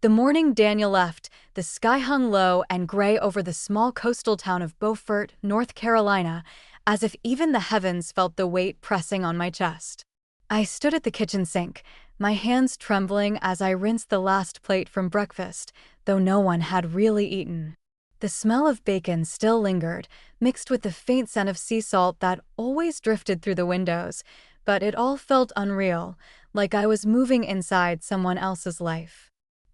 The morning Daniel left, the sky hung low and gray over the small coastal town of Beaufort, North Carolina, as if even the heavens felt the weight pressing on my chest. I stood at the kitchen sink, my hands trembling as I rinsed the last plate from breakfast, though no one had really eaten. The smell of bacon still lingered, mixed with the faint scent of sea salt that always drifted through the windows, but it all felt unreal, like I was moving inside someone else's life.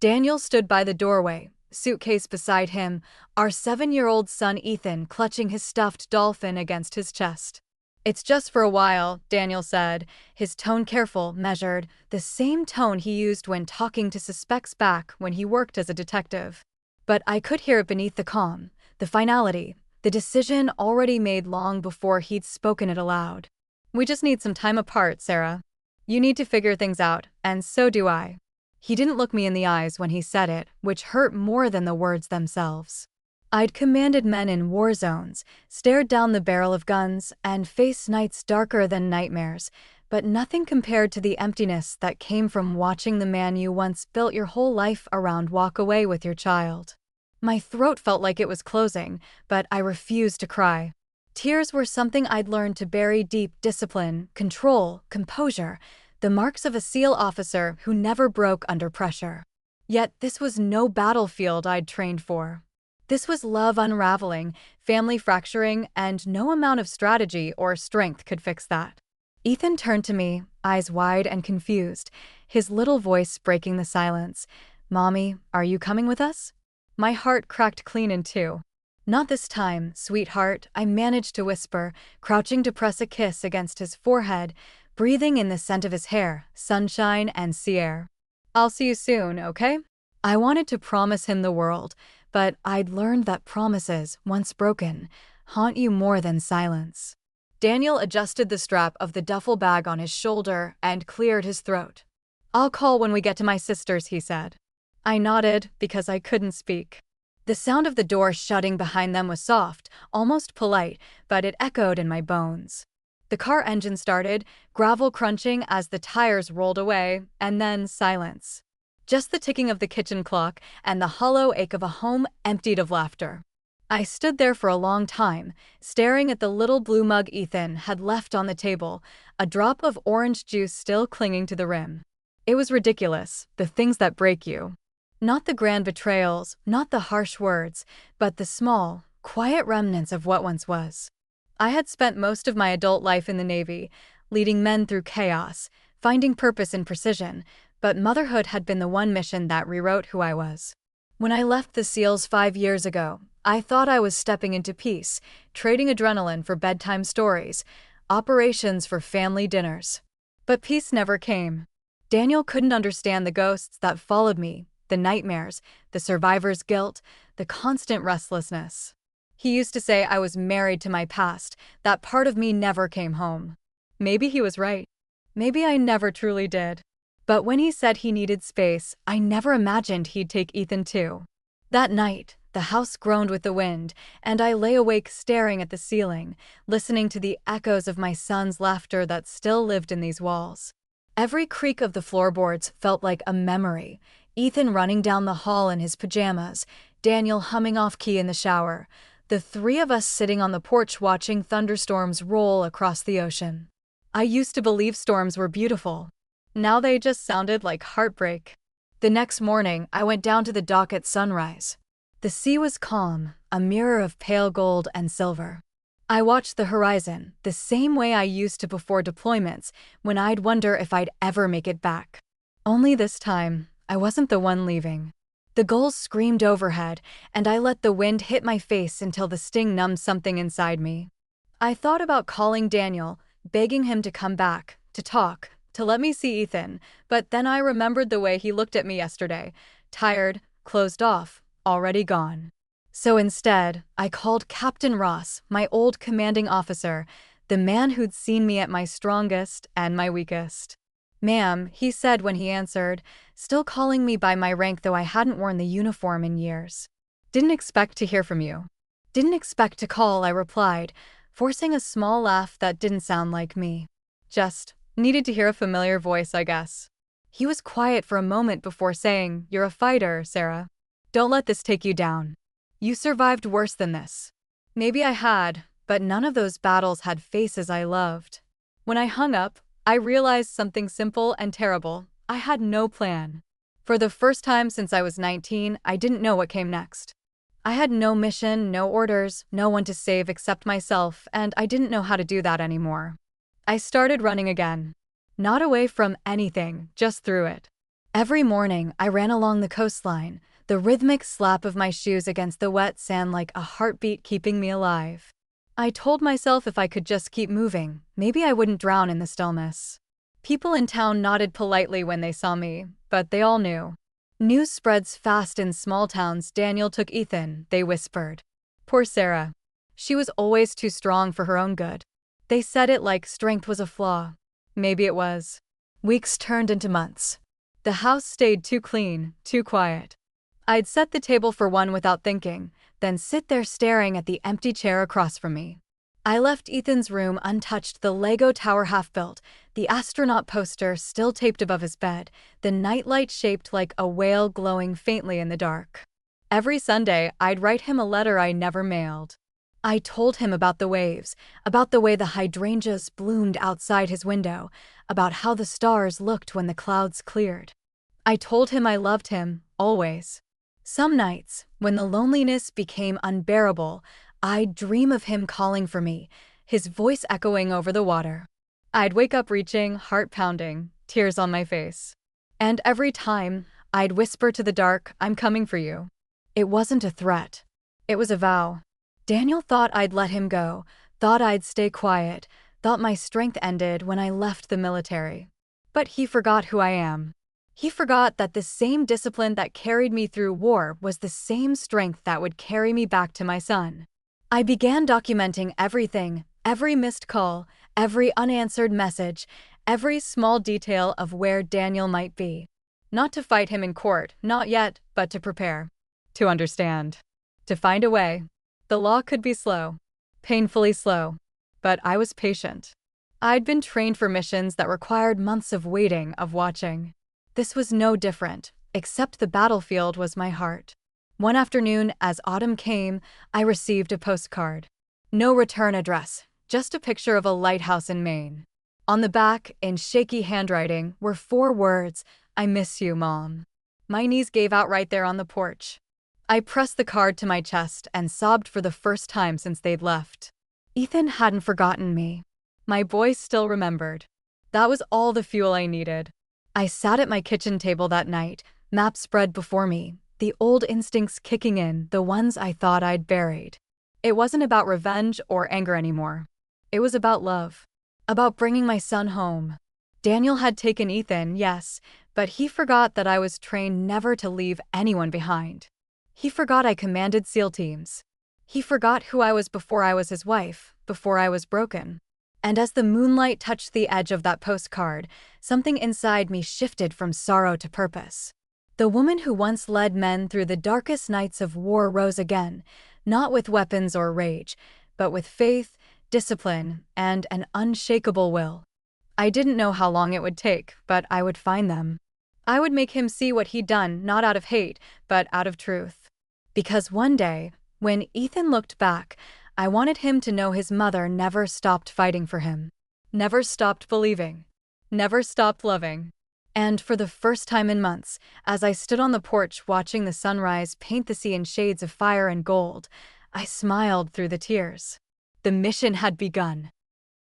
Daniel stood by the doorway, suitcase beside him, our 7-year-old son Ethan clutching his stuffed dolphin against his chest. "It's just for a while," Daniel said, his tone careful, measured, the same tone he used when talking to suspects back when he worked as a detective. But I could hear it beneath the calm, the finality, the decision already made long before he'd spoken it aloud. "We just need some time apart, Sarah. You need to figure things out, and so do I." He didn't look me in the eyes when he said it, which hurt more than the words themselves. I'd commanded men in war zones, stared down the barrel of guns, and faced nights darker than nightmares, but nothing compared to the emptiness that came from watching the man you once built your whole life around walk away with your child. My throat felt like it was closing, but I refused to cry. Tears were something I'd learned to bury deep: discipline, control, composure, the marks of a SEAL officer who never broke under pressure. Yet this was no battlefield I'd trained for. This was love unraveling, family fracturing, and no amount of strategy or strength could fix that. Ethan turned to me, eyes wide and confused, his little voice breaking the silence. "Mommy, are you coming with us?" My heart cracked clean in two. "Not this time, sweetheart," I managed to whisper, crouching to press a kiss against his forehead, breathing in the scent of his hair, sunshine, and sea air. "I'll see you soon, okay?" I wanted to promise him the world, but I'd learned that promises, once broken, haunt you more than silence. Daniel adjusted the strap of the duffel bag on his shoulder and cleared his throat. "I'll call when we get to my sister's," he said. I nodded because I couldn't speak. The sound of the door shutting behind them was soft, almost polite, but it echoed in my bones. The car engine started, gravel crunching as the tires rolled away, and then silence. Just the ticking of the kitchen clock and the hollow ache of a home emptied of laughter. I stood there for a long time, staring at the little blue mug Ethan had left on the table, a drop of orange juice still clinging to the rim. It was ridiculous, the things that break you. Not the grand betrayals, not the harsh words, but the small, quiet remnants of what once was. I had spent most of my adult life in the Navy, leading men through chaos, finding purpose in precision, but motherhood had been the one mission that rewrote who I was. When I left the SEALs 5 years ago, I thought I was stepping into peace, trading adrenaline for bedtime stories, operations for family dinners. But peace never came. Daniel couldn't understand the ghosts that followed me, the nightmares, the survivor's guilt, the constant restlessness. He used to say I was married to my past, that part of me never came home. Maybe he was right. Maybe I never truly did. But when he said he needed space, I never imagined he'd take Ethan too. That night, the house groaned with the wind, and I lay awake staring at the ceiling, listening to the echoes of my son's laughter that still lived in these walls. Every creak of the floorboards felt like a memory. Ethan running down the hall in his pajamas, Daniel humming off-key in the shower, the three of us sitting on the porch watching thunderstorms roll across the ocean. I used to believe storms were beautiful. Now they just sounded like heartbreak. The next morning, I went down to the dock at sunrise. The sea was calm, a mirror of pale gold and silver. I watched the horizon, the same way I used to before deployments, when I'd wonder if I'd ever make it back. Only this time, I wasn't the one leaving. The gulls screamed overhead, and I let the wind hit my face until the sting numbed something inside me. I thought about calling Daniel, begging him to come back, to talk, to let me see Ethan, but then I remembered the way he looked at me yesterday, tired, closed off, already gone. So instead, I called Captain Ross, my old commanding officer, the man who'd seen me at my strongest and my weakest. "Ma'am," he said when he answered, still calling me by my rank though I hadn't worn the uniform in years. "Didn't expect to hear from you." "Didn't expect to call," I replied, forcing a small laugh that didn't sound like me. Just needed to hear a familiar voice, I guess. He was quiet for a moment before saying, "You're a fighter, Sarah. Don't let this take you down. You survived worse than this." Maybe I had, but none of those battles had faces I loved. When I hung up, I realized something simple and terrible. I had no plan. For the first time since I was 19, I didn't know what came next. I had no mission, no orders, no one to save except myself, and I didn't know how to do that anymore. I started running again. Not away from anything, just through it. Every morning, I ran along the coastline, the rhythmic slap of my shoes against the wet sand like a heartbeat keeping me alive. I told myself if I could just keep moving, maybe I wouldn't drown in the stillness. People in town nodded politely when they saw me, but they all knew. News spreads fast in small towns. "Daniel took Ethan," they whispered. Poor Sarah. She was always too strong for her own good. They said it like strength was a flaw. Maybe it was. Weeks turned into months. The house stayed too clean, too quiet. I'd set the table for one without thinking, then sit there staring at the empty chair across from me. I left Ethan's room untouched, the Lego tower half-built, the astronaut poster still taped above his bed, the nightlight shaped like a whale glowing faintly in the dark. Every Sunday, I'd write him a letter I never mailed. I told him about the waves, about the way the hydrangeas bloomed outside his window, about how the stars looked when the clouds cleared. I told him I loved him, always. Some nights, when the loneliness became unbearable, I'd dream of him calling for me, his voice echoing over the water. I'd wake up reaching, heart pounding, tears on my face. And every time, I'd whisper to the dark, "I'm coming for you." It wasn't a threat. It was a vow. Daniel thought I'd let him go, thought I'd stay quiet, thought my strength ended when I left the military. But he forgot who I am. He forgot that the same discipline that carried me through war was the same strength that would carry me back to my son. I began documenting everything, every missed call, every unanswered message, every small detail of where Daniel might be. Not to fight him in court, not yet, but to prepare. To understand. To find a way. The law could be slow. Painfully slow. But I was patient. I'd been trained for missions that required months of waiting, of watching. This was no different, except the battlefield was my heart. One afternoon, as autumn came, I received a postcard. No return address, just a picture of a lighthouse in Maine. On the back, in shaky handwriting, were 4 words, "I miss you, Mom." My knees gave out right there on the porch. I pressed the card to my chest and sobbed for the first time since they'd left. Ethan hadn't forgotten me. My boy still remembered. That was all the fuel I needed. I sat at my kitchen table that night, map spread before me, the old instincts kicking in, the ones I thought I'd buried. It wasn't about revenge or anger anymore. It was about love. About bringing my son home. Daniel had taken Ethan, yes, but he forgot that I was trained never to leave anyone behind. He forgot I commanded SEAL teams. He forgot who I was before I was his wife, before I was broken. And as the moonlight touched the edge of that postcard, something inside me shifted from sorrow to purpose. The woman who once led men through the darkest nights of war rose again, not with weapons or rage, but with faith, discipline, and an unshakable will. I didn't know how long it would take, but I would find them. I would make him see what he'd done, not out of hate, but out of truth. Because one day, when Ethan looked back, I wanted him to know his mother never stopped fighting for him. Never stopped believing. Never stopped loving. And for the first time in months, as I stood on the porch watching the sunrise paint the sea in shades of fire and gold, I smiled through the tears. The mission had begun.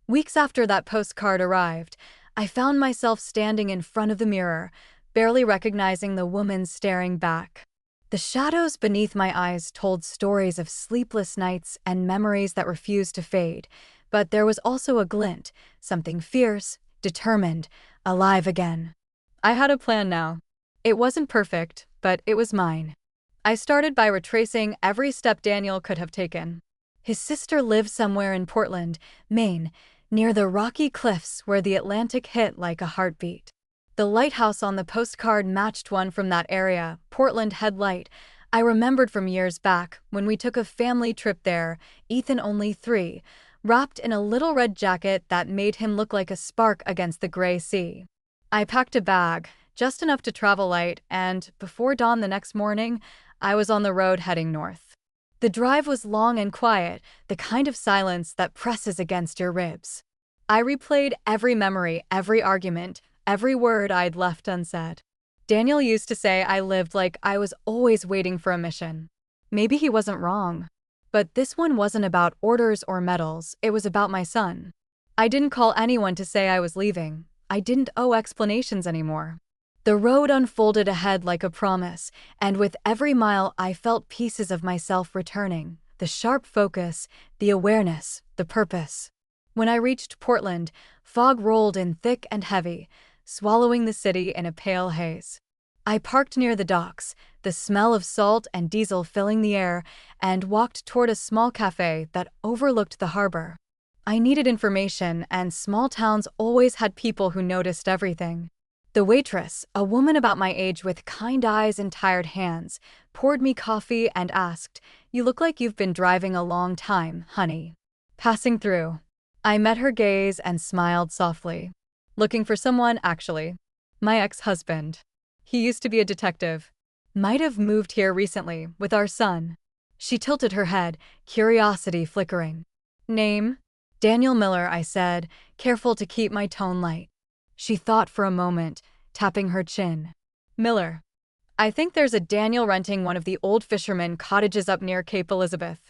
Weeks after that postcard arrived, I found myself standing in front of the mirror, barely recognizing the woman staring back. The shadows beneath my eyes told stories of sleepless nights and memories that refused to fade, but there was also a glint, something fierce, determined, alive again. I had a plan now. It wasn't perfect, but it was mine. I started by retracing every step Daniel could have taken. His sister lived somewhere in Portland, Maine, near the rocky cliffs where the Atlantic hit like a heartbeat. The lighthouse on the postcard matched one from that area, Portland Headlight. I remembered from years back when we took a family trip there, Ethan only 3, wrapped in a little red jacket that made him look like a spark against the gray sea. I packed a bag, just enough to travel light, and before dawn the next morning, I was on the road heading north. The drive was long and quiet, the kind of silence that presses against your ribs. I replayed every memory, every argument, every word I'd left unsaid. Daniel used to say I lived like I was always waiting for a mission. Maybe he wasn't wrong. But this one wasn't about orders or medals, it was about my son. I didn't call anyone to say I was leaving. I didn't owe explanations anymore. The road unfolded ahead like a promise, and with every mile I felt pieces of myself returning. The sharp focus, the awareness, the purpose. When I reached Portland, fog rolled in thick and heavy, swallowing the city in a pale haze. I parked near the docks, the smell of salt and diesel filling the air, and walked toward a small cafe that overlooked the harbor. I needed information, and small towns always had people who noticed everything. The waitress, a woman about my age with kind eyes and tired hands, poured me coffee and asked, "You look like you've been driving a long time, honey." Passing through, I met her gaze and smiled softly. Looking for someone, actually. My ex-husband. He used to be a detective. Might have moved here recently, with our son. She tilted her head, curiosity flickering. Name? Daniel Miller, I said, careful to keep my tone light. She thought for a moment, tapping her chin. Miller. I think there's a Daniel renting one of the old fisherman cottages up near Cape Elizabeth.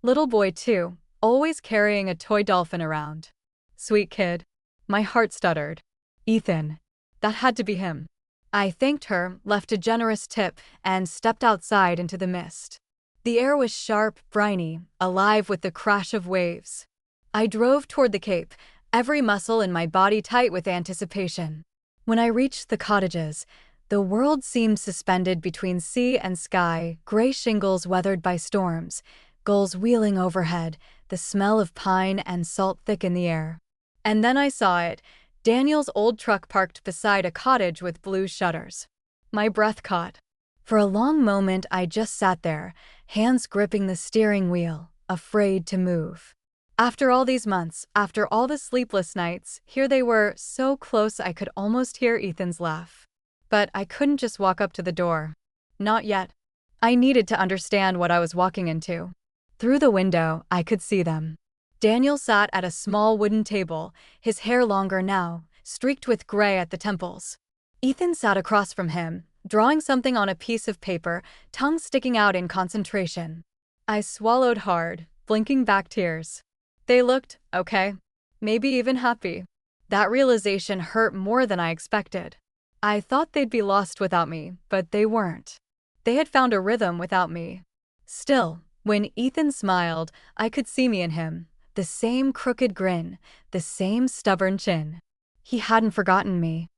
Little boy too, always carrying a toy dolphin around. Sweet kid. My heart stuttered. Ethan. That had to be him. I thanked her, left a generous tip, and stepped outside into the mist. The air was sharp, briny, alive with the crash of waves. I drove toward the cape, every muscle in my body tight with anticipation. When I reached the cottages, the world seemed suspended between sea and sky, gray shingles weathered by storms, gulls wheeling overhead, the smell of pine and salt thick in the air. And then I saw it, Daniel's old truck parked beside a cottage with blue shutters. My breath caught. For a long moment I just sat there, hands gripping the steering wheel, afraid to move. After all these months, after all the sleepless nights, here they were, so close I could almost hear Ethan's laugh. But I couldn't just walk up to the door. Not yet. I needed to understand what I was walking into. Through the window, I could see them. Daniel sat at a small wooden table, his hair longer now, streaked with gray at the temples. Ethan sat across from him, drawing something on a piece of paper, tongue sticking out in concentration. I swallowed hard, blinking back tears. They looked okay, maybe even happy. That realization hurt more than I expected. I thought they'd be lost without me, but they weren't. They had found a rhythm without me. Still, when Ethan smiled, I could see me in him. The same crooked grin, the same stubborn chin. He hadn't forgotten me.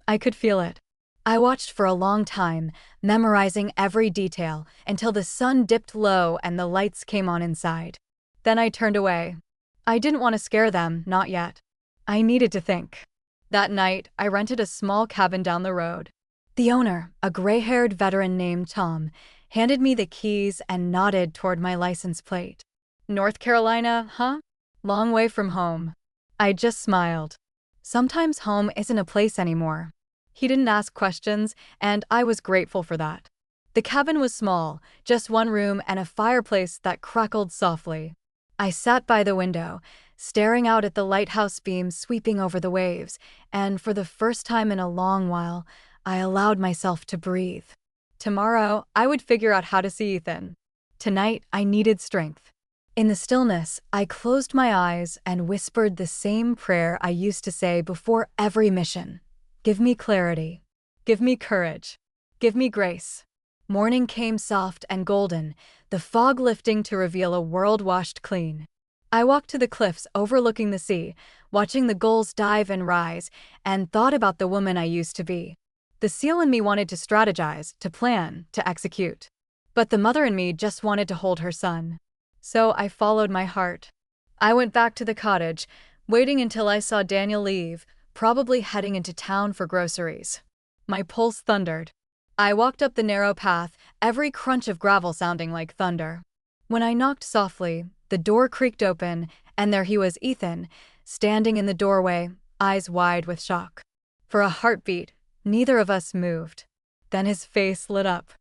I could feel it. I watched for a long time, memorizing every detail, until the sun dipped low and the lights came on inside. Then I turned away. I didn't want to scare them, not yet. I needed to think. That night, I rented a small cabin down the road. The owner, a gray-haired veteran named Tom, handed me the keys and nodded toward my license plate. North Carolina, huh? Long way from home. I just smiled. Sometimes home isn't a place anymore. He didn't ask questions, and I was grateful for that. The cabin was small, just one room and a fireplace that crackled softly. I sat by the window, staring out at the lighthouse beams sweeping over the waves, and for the first time in a long while, I allowed myself to breathe. Tomorrow, I would figure out how to see Ethan. Tonight, I needed strength. In the stillness, I closed my eyes and whispered the same prayer I used to say before every mission. Give me clarity. Give me courage. Give me grace. Morning came soft and golden, the fog lifting to reveal a world washed clean. I walked to the cliffs overlooking the sea, watching the gulls dive and rise, and thought about the woman I used to be. The seal in me wanted to strategize, to plan, to execute. But the mother in me just wanted to hold her son. So I followed my heart. I went back to the cottage, waiting until I saw Daniel leave, probably heading into town for groceries. My pulse thundered. I walked up the narrow path, every crunch of gravel sounding like thunder. When I knocked softly, the door creaked open, and there he was, Ethan, standing in the doorway, eyes wide with shock. For a heartbeat, Neither of us moved. Then his face lit up.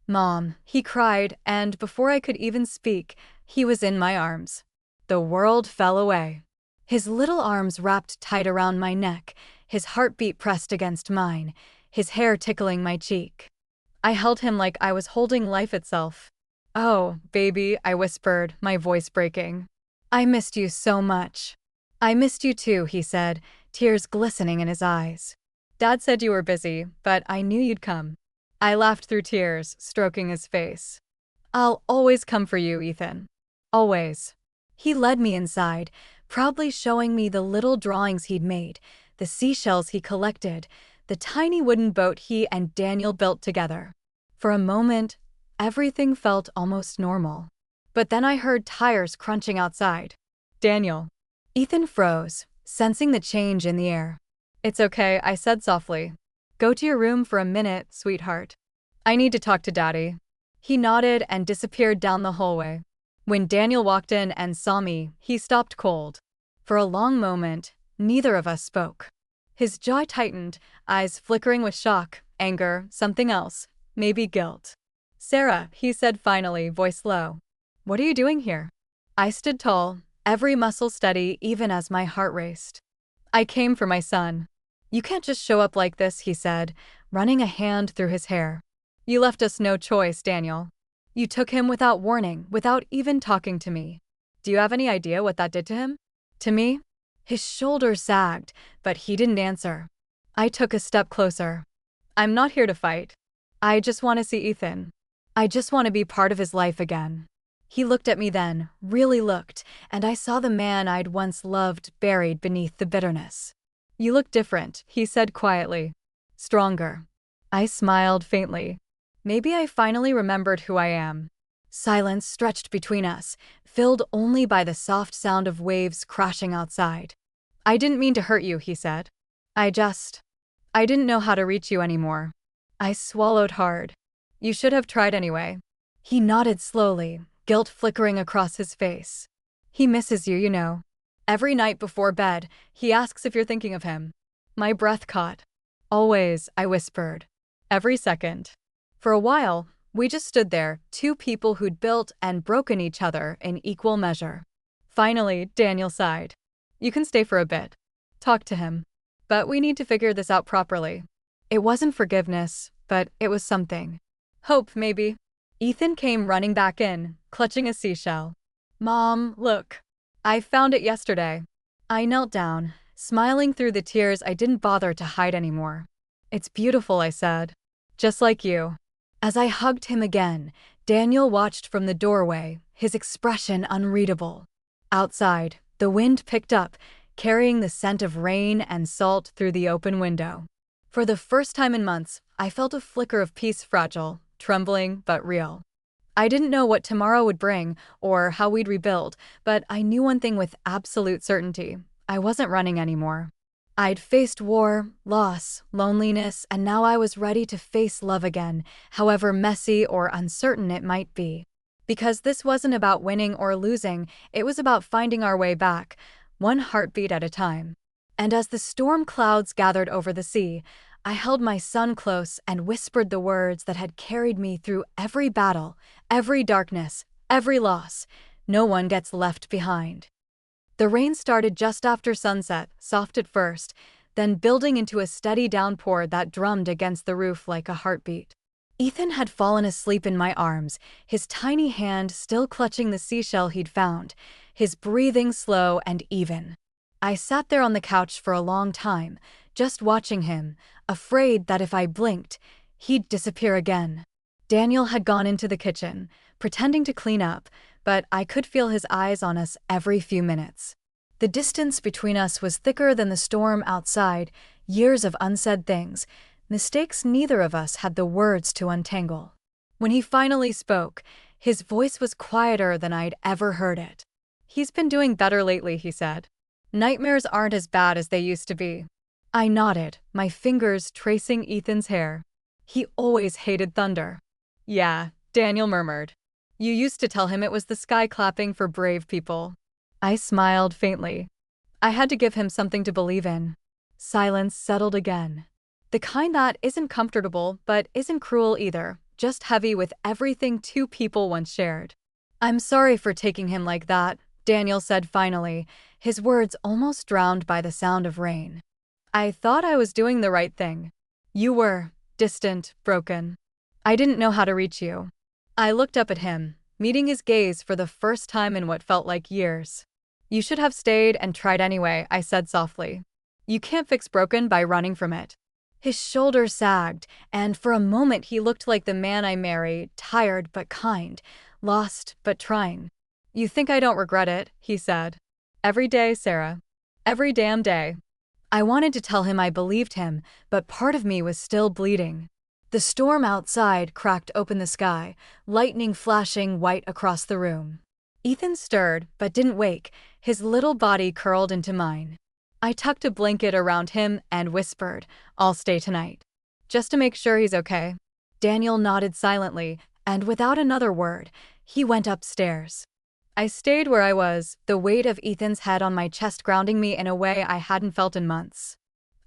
"Mom," he cried, and before I could even speak, he was in my arms. The world fell away. His little arms wrapped tight around my neck, his heartbeat pressed against mine, his hair tickling my cheek. I held him like I was holding life itself. "Oh, baby," I whispered, my voice breaking. "I missed you so much." "I missed you too," he said, tears glistening in his eyes. "Dad said you were busy, but I knew you'd come." I laughed through tears, stroking his face. "I'll always come for you, Ethan. Always." He led me inside, proudly showing me the little drawings he'd made, the seashells he collected, the tiny wooden boat he and Daniel built together. For a moment, everything felt almost normal. But then I heard tires crunching outside. "Daniel." Ethan froze, sensing the change in the air. "It's okay," I said softly. "Go to your room for a minute, sweetheart. I need to talk to Daddy." He nodded and disappeared down the hallway. When Daniel walked in and saw me, he stopped cold. For a long moment, neither of us spoke. His jaw tightened, eyes flickering with shock, anger, something else, maybe guilt. "Sarah," he said finally, voice low. "What are you doing here?" I stood tall, every muscle steady even as my heart raced. "I came for my son." "You can't just show up like this," he said, running a hand through his hair. "You left us no choice, Daniel. You took him without warning, without even talking to me. Do you have any idea what that did to him?" "To me?" His shoulders sagged, but he didn't answer. I took a step closer. "I'm not here to fight. I just want to see Ethan. I just want to be part of his life again." He looked at me then, really looked, and I saw the man I'd once loved buried beneath the bitterness. "You look different," he said quietly. "Stronger." I smiled faintly. Maybe I finally remembered who I am. Silence stretched between us, filled only by the soft sound of waves crashing outside. "I didn't mean to hurt you," he said. I didn't know how to reach you anymore." I swallowed hard. "You should have tried anyway." He nodded slowly, guilt flickering across his face. "He misses you, you know. Every night before bed, he asks if you're thinking of him." My breath caught. "Always," I whispered. "Every second." For a while, we just stood there, two people who'd built and broken each other in equal measure. Finally, Daniel sighed. "You can stay for a bit. Talk to him. But we need to figure this out properly." It wasn't forgiveness, but it was something. Hope, maybe. Ethan came running back in, clutching a seashell. "Mom, look. I found it yesterday." I knelt down, smiling through the tears I didn't bother to hide anymore. "It's beautiful," I said. "Just like you." As I hugged him again, Daniel watched from the doorway, his expression unreadable. Outside, the wind picked up, carrying the scent of rain and salt through the open window. For the first time in months, I felt a flicker of peace, fragile, trembling, but real. I didn't know what tomorrow would bring, or how we'd rebuild, but I knew one thing with absolute certainty. I wasn't running anymore. I'd faced war, loss, loneliness, and now I was ready to face love again, however messy or uncertain it might be. Because this wasn't about winning or losing, it was about finding our way back, one heartbeat at a time. And as the storm clouds gathered over the sea, I held my son close and whispered the words that had carried me through every battle, every darkness, every loss. No one gets left behind. The rain started just after sunset, soft at first, then building into a steady downpour that drummed against the roof like a heartbeat. Ethan had fallen asleep in my arms, his tiny hand still clutching the seashell he'd found, his breathing slow and even. I sat there on the couch for a long time, just watching him, afraid that if I blinked, he'd disappear again. Daniel had gone into the kitchen, pretending to clean up, but I could feel his eyes on us every few minutes. The distance between us was thicker than the storm outside, years of unsaid things, mistakes neither of us had the words to untangle. When he finally spoke, his voice was quieter than I'd ever heard it. "He's been doing better lately," he said. "Nightmares aren't as bad as they used to be." I nodded, my fingers tracing Ethan's hair. "He always hated thunder." "Yeah," Daniel murmured. "You used to tell him it was the sky clapping for brave people." I smiled faintly. I had to give him something to believe in. Silence settled again. The kind that isn't comfortable but isn't cruel either, just heavy with everything two people once shared. "I'm sorry for taking him like that," Daniel said finally, his words almost drowned by the sound of rain. "I thought I was doing the right thing. You were distant, broken. I didn't know how to reach you." I looked up at him, meeting his gaze for the first time in what felt like years. "You should have stayed and tried anyway," I said softly. "You can't fix broken by running from it." His shoulders sagged, and for a moment he looked like the man I marry, tired but kind, lost but trying. "You think I don't regret it," he said. "Every day, Sarah. Every damn day." I wanted to tell him I believed him, but part of me was still bleeding. The storm outside cracked open the sky, lightning flashing white across the room. Ethan stirred, but didn't wake, his little body curled into mine. I tucked a blanket around him and whispered, "I'll stay tonight. Just to make sure he's okay." Daniel nodded silently, and without another word, he went upstairs. I stayed where I was, the weight of Ethan's head on my chest grounding me in a way I hadn't felt in months.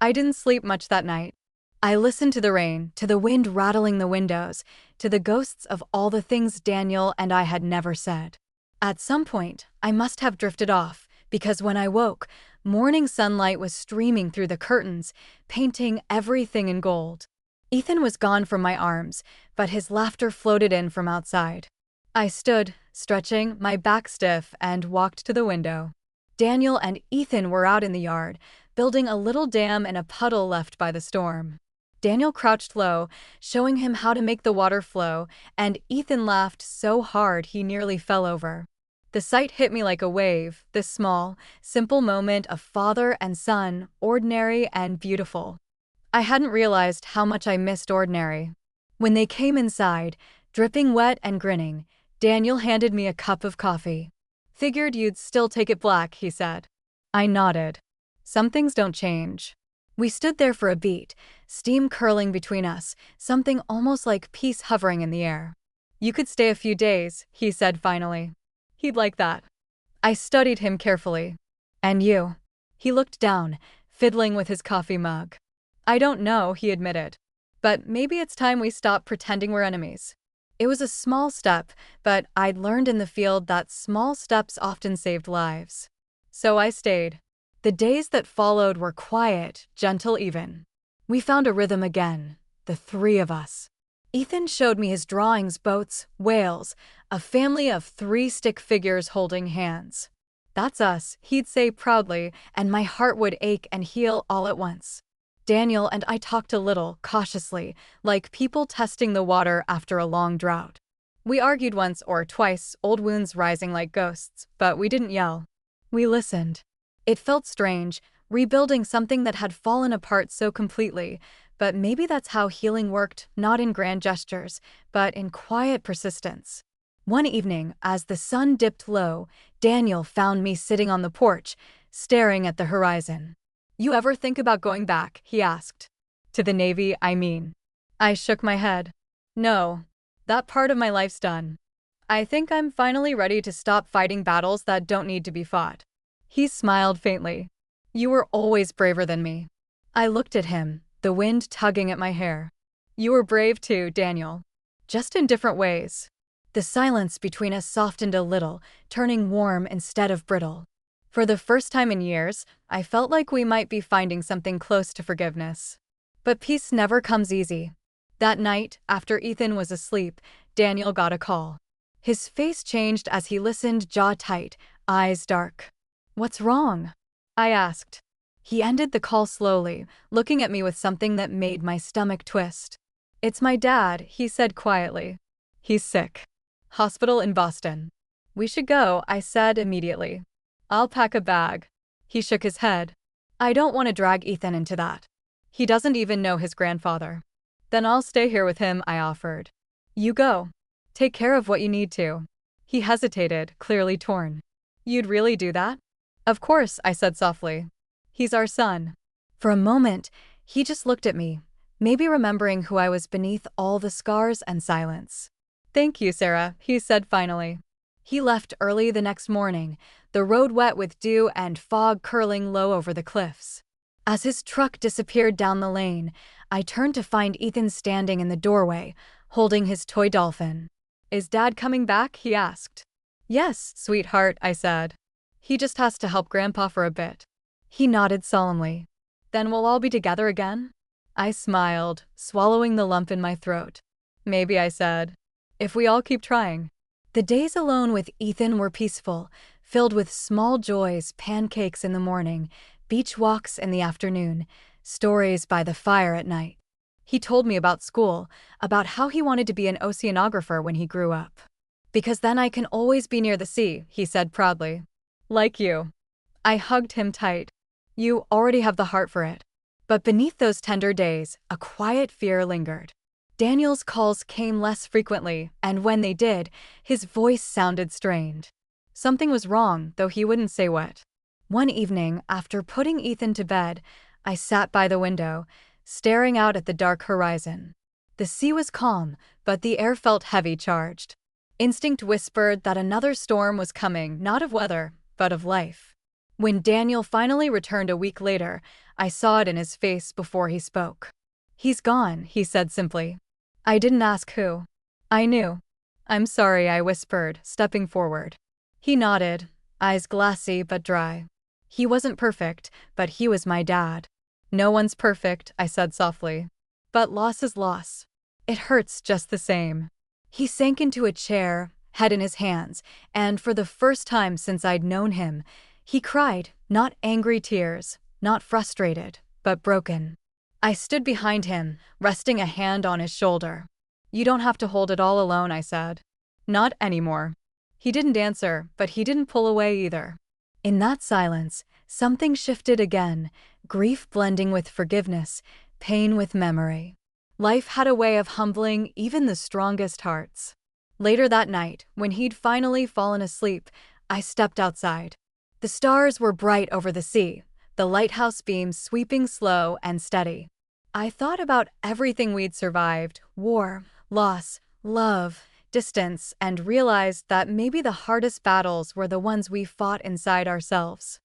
I didn't sleep much that night. I listened to the rain, to the wind rattling the windows, to the ghosts of all the things Daniel and I had never said. At some point, I must have drifted off, because when I woke, morning sunlight was streaming through the curtains, painting everything in gold. Ethan was gone from my arms, but his laughter floated in from outside. I stood, stretching, my back stiff, and walked to the window. Daniel and Ethan were out in the yard, building a little dam in a puddle left by the storm. Daniel crouched low, showing him how to make the water flow, and Ethan laughed so hard he nearly fell over. The sight hit me like a wave, this small, simple moment of father and son, ordinary and beautiful. I hadn't realized how much I missed ordinary. When they came inside, dripping wet and grinning, Daniel handed me a cup of coffee. "Figured you'd still take it black," he said. I nodded. Some things don't change. We stood there for a beat, steam curling between us, something almost like peace hovering in the air. "You could stay a few days," he said finally. "He'd like that." I studied him carefully. "And you?" He looked down, fiddling with his coffee mug. "I don't know," he admitted. "But maybe it's time we stop pretending we're enemies." It was a small step, but I'd learned in the field that small steps often saved lives. So I stayed. The days that followed were quiet, gentle even. We found a rhythm again, the three of us. Ethan showed me his drawings, boats, whales, a family of 3 stick figures holding hands. "That's us," he'd say proudly, and my heart would ache and heal all at once. Daniel and I talked a little, cautiously, like people testing the water after a long drought. We argued once or twice, old wounds rising like ghosts, but we didn't yell. We listened. It felt strange, rebuilding something that had fallen apart so completely, but maybe that's how healing worked, not in grand gestures, but in quiet persistence. One evening, as the sun dipped low, Daniel found me sitting on the porch, staring at the horizon. "You ever think about going back?" he asked. "To the Navy, I mean." I shook my head. "No. That part of my life's done. I think I'm finally ready to stop fighting battles that don't need to be fought." He smiled faintly. "You were always braver than me." I looked at him, the wind tugging at my hair. "You were brave too, Daniel. Just in different ways." The silence between us softened a little, turning warm instead of brittle. For the first time in years, I felt like we might be finding something close to forgiveness. But peace never comes easy. That night, after Ethan was asleep, Daniel got a call. His face changed as he listened, jaw tight, eyes dark. "What's wrong?" I asked. He ended the call slowly, looking at me with something that made my stomach twist. "It's my dad," he said quietly. "He's sick. Hospital in Boston." "We should go," I said immediately. "I'll pack a bag." He shook his head. "I don't want to drag Ethan into that. He doesn't even know his grandfather." "Then I'll stay here with him," I offered. "You go. Take care of what you need to." He hesitated, clearly torn. "You'd really do that?" "Of course," I said softly. "He's our son." For a moment, he just looked at me, maybe remembering who I was beneath all the scars and silence. "Thank you, Sarah," he said finally. He left early the next morning, the road wet with dew and fog curling low over the cliffs. As his truck disappeared down the lane, I turned to find Ethan standing in the doorway, holding his toy dolphin. "Is Dad coming back?" he asked. "Yes, sweetheart," I said. "He just has to help Grandpa for a bit." He nodded solemnly. "Then we'll all be together again?" I smiled, swallowing the lump in my throat. "Maybe," I said, "if we all keep trying." The days alone with Ethan were peaceful, filled with small joys, pancakes in the morning, beach walks in the afternoon, stories by the fire at night. He told me about school, about how he wanted to be an oceanographer when he grew up. "Because then I can always be near the sea," he said proudly. "Like you." I hugged him tight. "You already have the heart for it." But beneath those tender days, a quiet fear lingered. Daniel's calls came less frequently, and when they did, his voice sounded strained. Something was wrong, though he wouldn't say what. One evening, after putting Ethan to bed, I sat by the window, staring out at the dark horizon. The sea was calm, but the air felt heavy charged. Instinct whispered that another storm was coming, not of weather, but of life. When Daniel finally returned a week later, I saw it in his face before he spoke. "He's gone," he said simply. I didn't ask who. I knew. "I'm sorry," I whispered, stepping forward. He nodded, eyes glassy but dry. He wasn't perfect, but he was my dad. "No one's perfect," I said softly. "But loss is loss. It hurts just the same." He sank into a chair, head in his hands, and for the first time since I'd known him, he cried, not angry tears, not frustrated, but broken. I stood behind him, resting a hand on his shoulder. "You don't have to hold it all alone," I said. "Not anymore." He didn't answer, but he didn't pull away either. In that silence, something shifted again, grief blending with forgiveness, pain with memory. Life had a way of humbling even the strongest hearts. Later that night, when he'd finally fallen asleep, I stepped outside. The stars were bright over the sea, the lighthouse beams sweeping slow and steady. I thought about everything we'd survived: war, loss, love, distance, and realized that maybe the hardest battles were the ones we fought inside ourselves.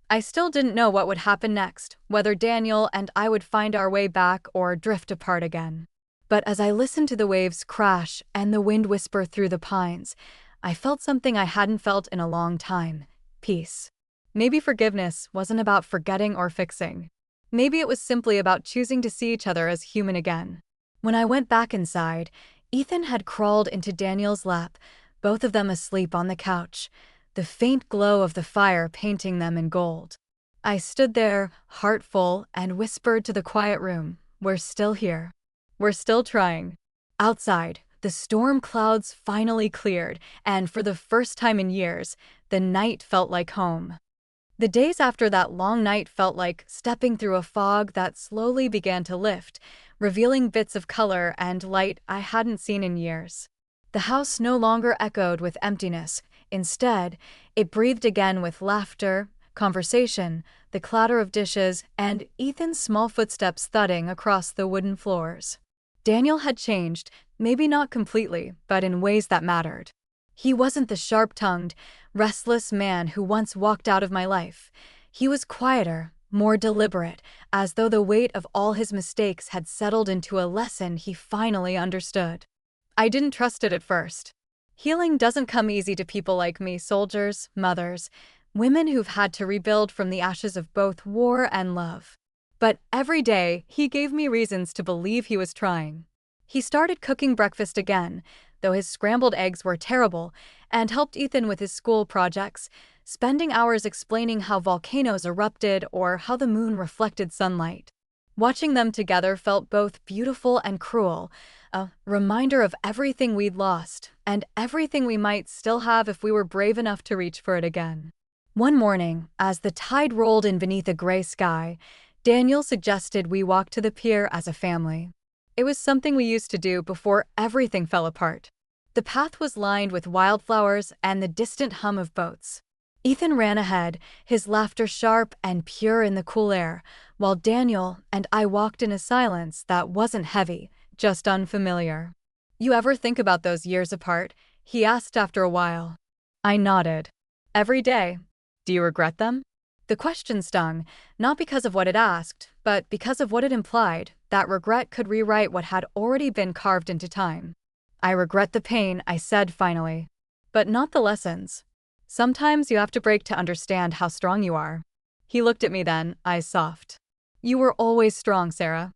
I still didn't know what would happen next, whether Daniel and I would find our way back or drift apart again. But as I listened to the waves crash and the wind whisper through the pines, I felt something I hadn't felt in a long time: peace. Maybe forgiveness wasn't about forgetting or fixing. Maybe it was simply about choosing to see each other as human again. When I went back inside, Ethan had crawled into Daniel's lap, both of them asleep on the couch, the faint glow of the fire painting them in gold. I stood there, heart full, and whispered to the quiet room, "We're still here. We're still trying." Outside, the storm clouds finally cleared, and for the first time in years, the night felt like home. The days after that long night felt like stepping through a fog that slowly began to lift, revealing bits of color and light I hadn't seen in years. The house no longer echoed with emptiness. Instead, it breathed again with laughter, conversation, the clatter of dishes, and Ethan's small footsteps thudding across the wooden floors. Daniel had changed, maybe not completely, but in ways that mattered. He wasn't the sharp-tongued, restless man who once walked out of my life. He was quieter, more deliberate, as though the weight of all his mistakes had settled into a lesson he finally understood. I didn't trust it at first. Healing doesn't come easy to people like me: soldiers, mothers, women who've had to rebuild from the ashes of both war and love. But every day, he gave me reasons to believe he was trying. He started cooking breakfast again, though his scrambled eggs were terrible, and helped Ethan with his school projects, spending hours explaining how volcanoes erupted or how the moon reflected sunlight. Watching them together felt both beautiful and cruel, a reminder of everything we'd lost and everything we might still have if we were brave enough to reach for it again. One morning, as the tide rolled in beneath a gray sky, Daniel suggested we walk to the pier as a family. It was something we used to do before everything fell apart. The path was lined with wildflowers and the distant hum of boats. Ethan ran ahead, his laughter sharp and pure in the cool air, while Daniel and I walked in a silence that wasn't heavy, just unfamiliar. "You ever think about those years apart?" he asked after a while. I nodded. "Every day." "Do you regret them?" The question stung, not because of what it asked, but because of what it implied, that regret could rewrite what had already been carved into time. I regret the pain, I said finally. But not the lessons. Sometimes you have to break to understand how strong you are. He looked at me then, eyes soft. You were always strong, Sarah.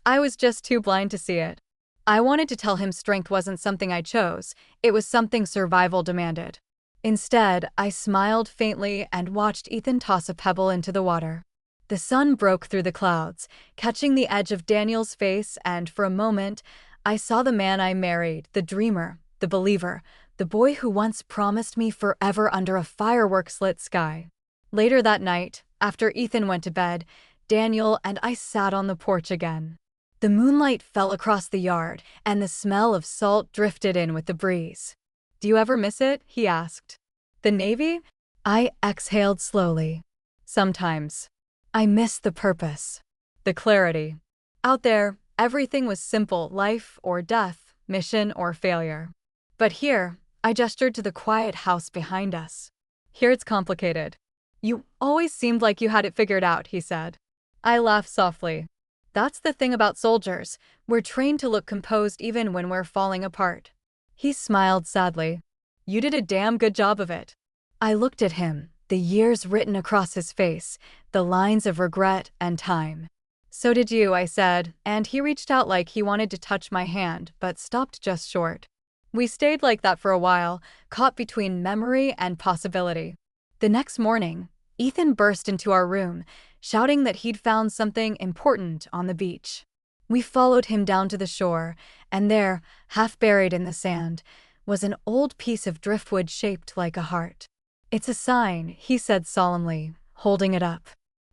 I was just too blind to see it. I wanted to tell him strength wasn't something I chose, it was something survival demanded. Instead, I smiled faintly and watched Ethan toss a pebble into the water. The sun broke through the clouds, catching the edge of Daniel's face, and for a moment, I saw the man I married, the dreamer, the believer, the boy who once promised me forever under a fireworks-lit sky. Later that night, after Ethan went to bed, Daniel and I sat on the porch again. The moonlight fell across the yard, and the smell of salt drifted in with the breeze. Do you ever miss it? He asked. The Navy? I exhaled slowly. Sometimes. I miss the purpose. The clarity. Out there, everything was simple, life or death, mission or failure. But here, I gestured to the quiet house behind us. Here it's complicated. You always seemed like you had it figured out, he said. I laughed softly. That's the thing about soldiers. We're trained to look composed even when we're falling apart. He smiled sadly. You did a damn good job of it. I looked at him, the years written across his face, the lines of regret and time. So did you, I said, and he reached out like he wanted to touch my hand, but stopped just short. We stayed like that for a while, caught between memory and possibility. The next morning, Ethan burst into our room, shouting that he'd found something important on the beach. We followed him down to the shore, and there, half buried in the sand, was an old piece of driftwood shaped like a heart. It's a sign, he said solemnly, holding it up.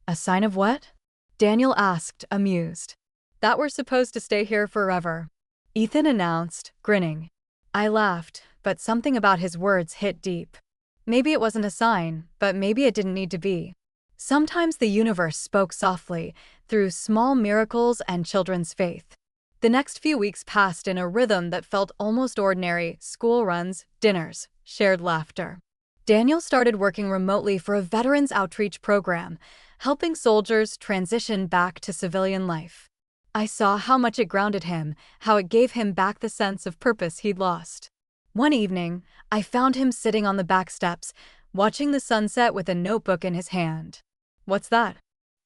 A sign of what? Daniel asked, amused. That we're supposed to stay here forever, Ethan announced, grinning. I laughed, but something about his words hit deep. Maybe it wasn't a sign, but maybe it didn't need to be. Sometimes the universe spoke softly, through small miracles and children's faith. The next few weeks passed in a rhythm that felt almost ordinary: school runs, dinners, shared laughter. Daniel started working remotely for a veterans outreach program, helping soldiers transition back to civilian life. I saw how much it grounded him, how it gave him back the sense of purpose he'd lost. One evening, I found him sitting on the back steps, watching the sunset with a notebook in his hand. What's that?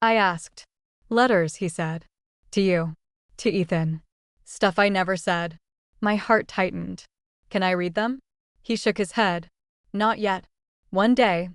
I asked. Letters, he said. To you. To Ethan. Stuff I never said. My heart tightened. Can I read them? He shook his head. Not yet. One day.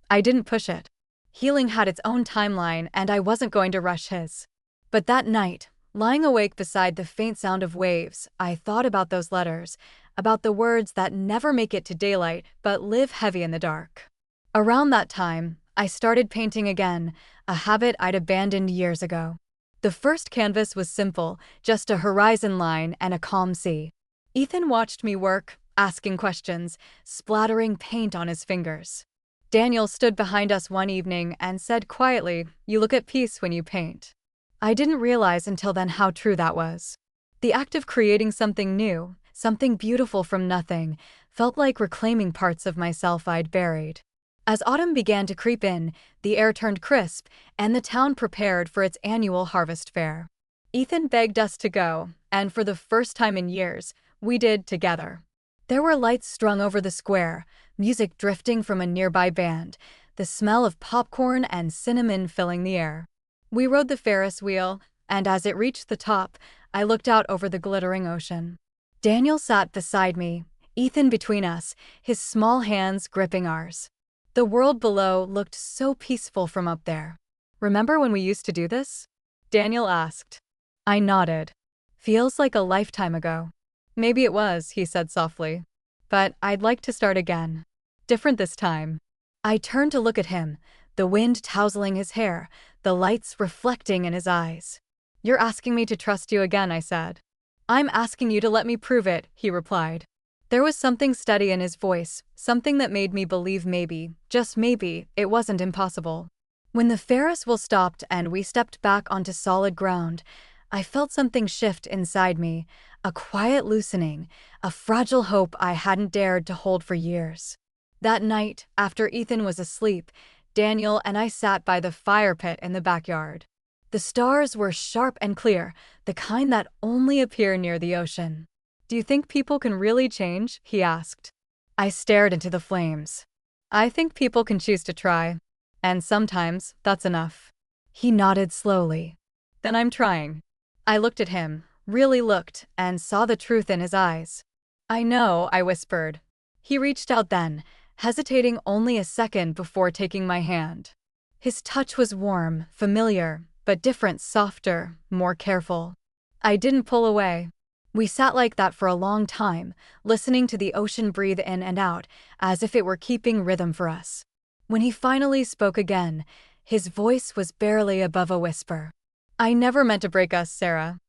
I didn't push it. Healing had its own timeline, and I wasn't going to rush his. But that night, lying awake beside the faint sound of waves, I thought about those letters, about the words that never make it to daylight but live heavy in the dark. Around that time, I started painting again, a habit I'd abandoned years ago. The first canvas was simple, just a horizon line and a calm sea. Ethan watched me work, asking questions, splattering paint on his fingers. Daniel stood behind us one evening and said quietly, "You look at peace when you paint." I didn't realize until then how true that was. The act of creating something new, something beautiful from nothing, felt like reclaiming parts of myself I'd buried. As autumn began to creep in, the air turned crisp, and the town prepared for its annual harvest fair. Ethan begged us to go, and for the first time in years, we did together. There were lights strung over the square, music drifting from a nearby band, the smell of popcorn and cinnamon filling the air. We rode the Ferris wheel, and as it reached the top, I looked out over the glittering ocean. Daniel sat beside me, Ethan between us, his small hands gripping ours. The world below looked so peaceful from up there. Remember when we used to do this? Daniel asked. I nodded. Feels like a lifetime ago. Maybe it was, he said softly. But I'd like to start again. Different this time. I turned to look at him, the wind tousling his hair, the lights reflecting in his eyes. You're asking me to trust you again, I said. I'm asking you to let me prove it, he replied. There was something steady in his voice, something that made me believe maybe, just maybe, it wasn't impossible. When the Ferris wheel stopped and we stepped back onto solid ground, I felt something shift inside me, a quiet loosening, a fragile hope I hadn't dared to hold for years. That night, after Ethan was asleep, Daniel and I sat by the fire pit in the backyard. The stars were sharp and clear, the kind that only appear near the ocean. "Do you think people can really change?" he asked. I stared into the flames. "I think people can choose to try. And sometimes that's enough." He nodded slowly. "Then I'm trying." I looked at him, really looked, and saw the truth in his eyes. "I know," I whispered. He reached out then, hesitating only a second before taking my hand. His touch was warm, familiar, but different, softer, more careful. I didn't pull away. We sat like that for a long time, listening to the ocean breathe in and out, as if it were keeping rhythm for us. When he finally spoke again, his voice was barely above a whisper. "I never meant to break us, Sarah.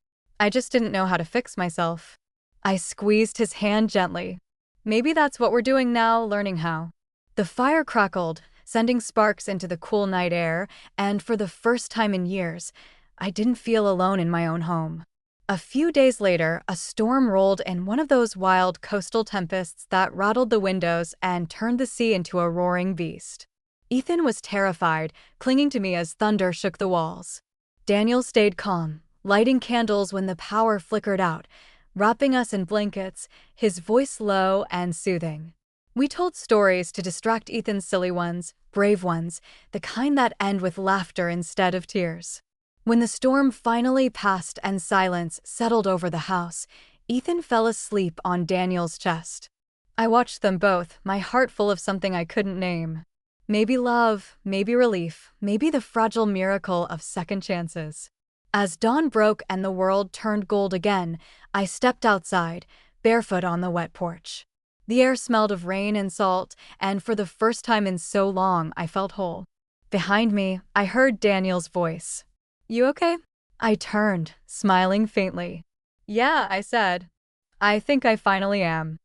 I just didn't know how to fix myself." I squeezed his hand gently. "Maybe that's what we're doing now, learning how." The fire crackled, sending sparks into the cool night air, and for the first time in years, I didn't feel alone in my own home. A few days later, a storm rolled in, one of those wild coastal tempests that rattled the windows and turned the sea into a roaring beast. Ethan was terrified, clinging to me as thunder shook the walls. Daniel stayed calm, lighting candles when the power flickered out, wrapping us in blankets, his voice low and soothing. We told stories to distract Ethan's silly ones, brave ones, the kind that end with laughter instead of tears. When the storm finally passed and silence settled over the house, Ethan fell asleep on Daniel's chest. I watched them both, my heart full of something I couldn't name. Maybe love, maybe relief, maybe the fragile miracle of second chances. As dawn broke and the world turned gold again, I stepped outside, barefoot on the wet porch. The air smelled of rain and salt, and for the first time in so long, I felt whole. Behind me, I heard Daniel's voice. "You okay?" I turned, smiling faintly. "Yeah," I said. "I think I finally am."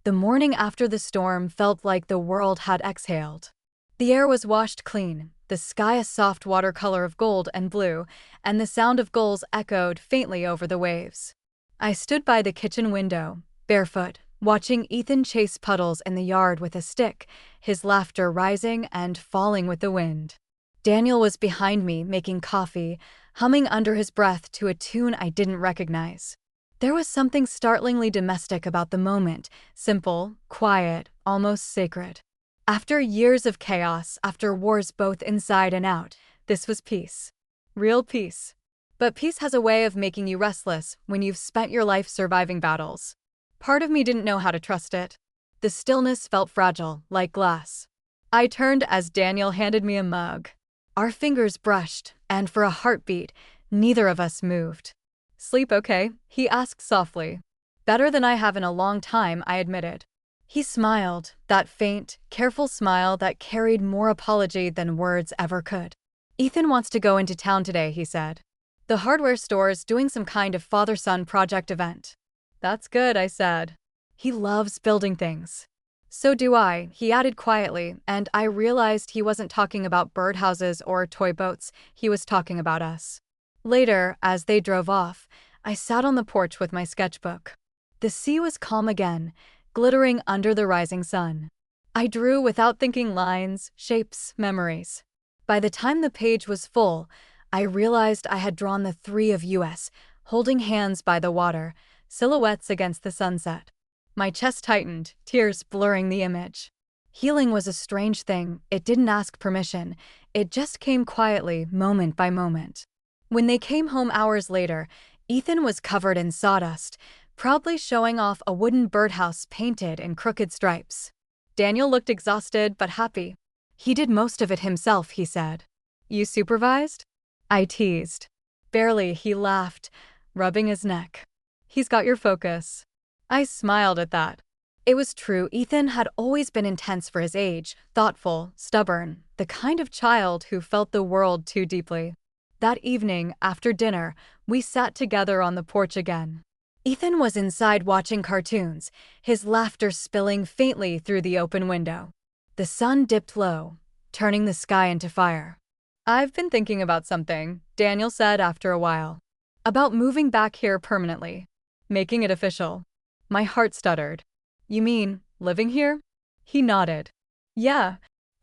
The morning after the storm felt like the world had exhaled. The air was washed clean, the sky a soft watercolor of gold and blue, and the sound of gulls echoed faintly over the waves. I stood by the kitchen window, barefoot, watching Ethan chase puddles in the yard with a stick, his laughter rising and falling with the wind. Daniel was behind me, making coffee, humming under his breath to a tune I didn't recognize. There was something startlingly domestic about the moment, simple, quiet, almost sacred. After years of chaos, after wars both inside and out, this was peace. Real peace. But peace has a way of making you restless when you've spent your life surviving battles. Part of me didn't know how to trust it. The stillness felt fragile, like glass. I turned as Daniel handed me a mug. Our fingers brushed, and for a heartbeat, neither of us moved. "Sleep okay?" he asked softly. "Better than I have in a long time," I admitted. He smiled, that faint, careful smile that carried more apology than words ever could. "Ethan wants to go into town today," he said. "The hardware store's doing some kind of father-son project event." "That's good," I said. "He loves building things." "So do I," he added quietly, and I realized he wasn't talking about birdhouses or toy boats, he was talking about us. Later, as they drove off, I sat on the porch with my sketchbook. The sea was calm again, glittering under the rising sun. I drew without thinking, lines, shapes, memories. By the time the page was full, I realized I had drawn the three of us, holding hands by the water, silhouettes against the sunset. My chest tightened, tears blurring the image. Healing was a strange thing. It didn't ask permission. It just came quietly, moment by moment. When they came home hours later, Ethan was covered in sawdust, proudly showing off a wooden birdhouse painted in crooked stripes. Daniel looked exhausted but happy. "He did most of it himself," he said. "You supervised?" I teased. "Barely," he laughed, rubbing his neck. "He's got your focus." I smiled at that. It was true, Ethan had always been intense for his age, thoughtful, stubborn, the kind of child who felt the world too deeply. That evening, after dinner, we sat together on the porch again. Ethan was inside watching cartoons, his laughter spilling faintly through the open window. The sun dipped low, turning the sky into fire. "I've been thinking about something," Daniel said after a while. "About moving back here permanently. Making it official." My heart stuttered. "You mean, living here?" He nodded. "Yeah.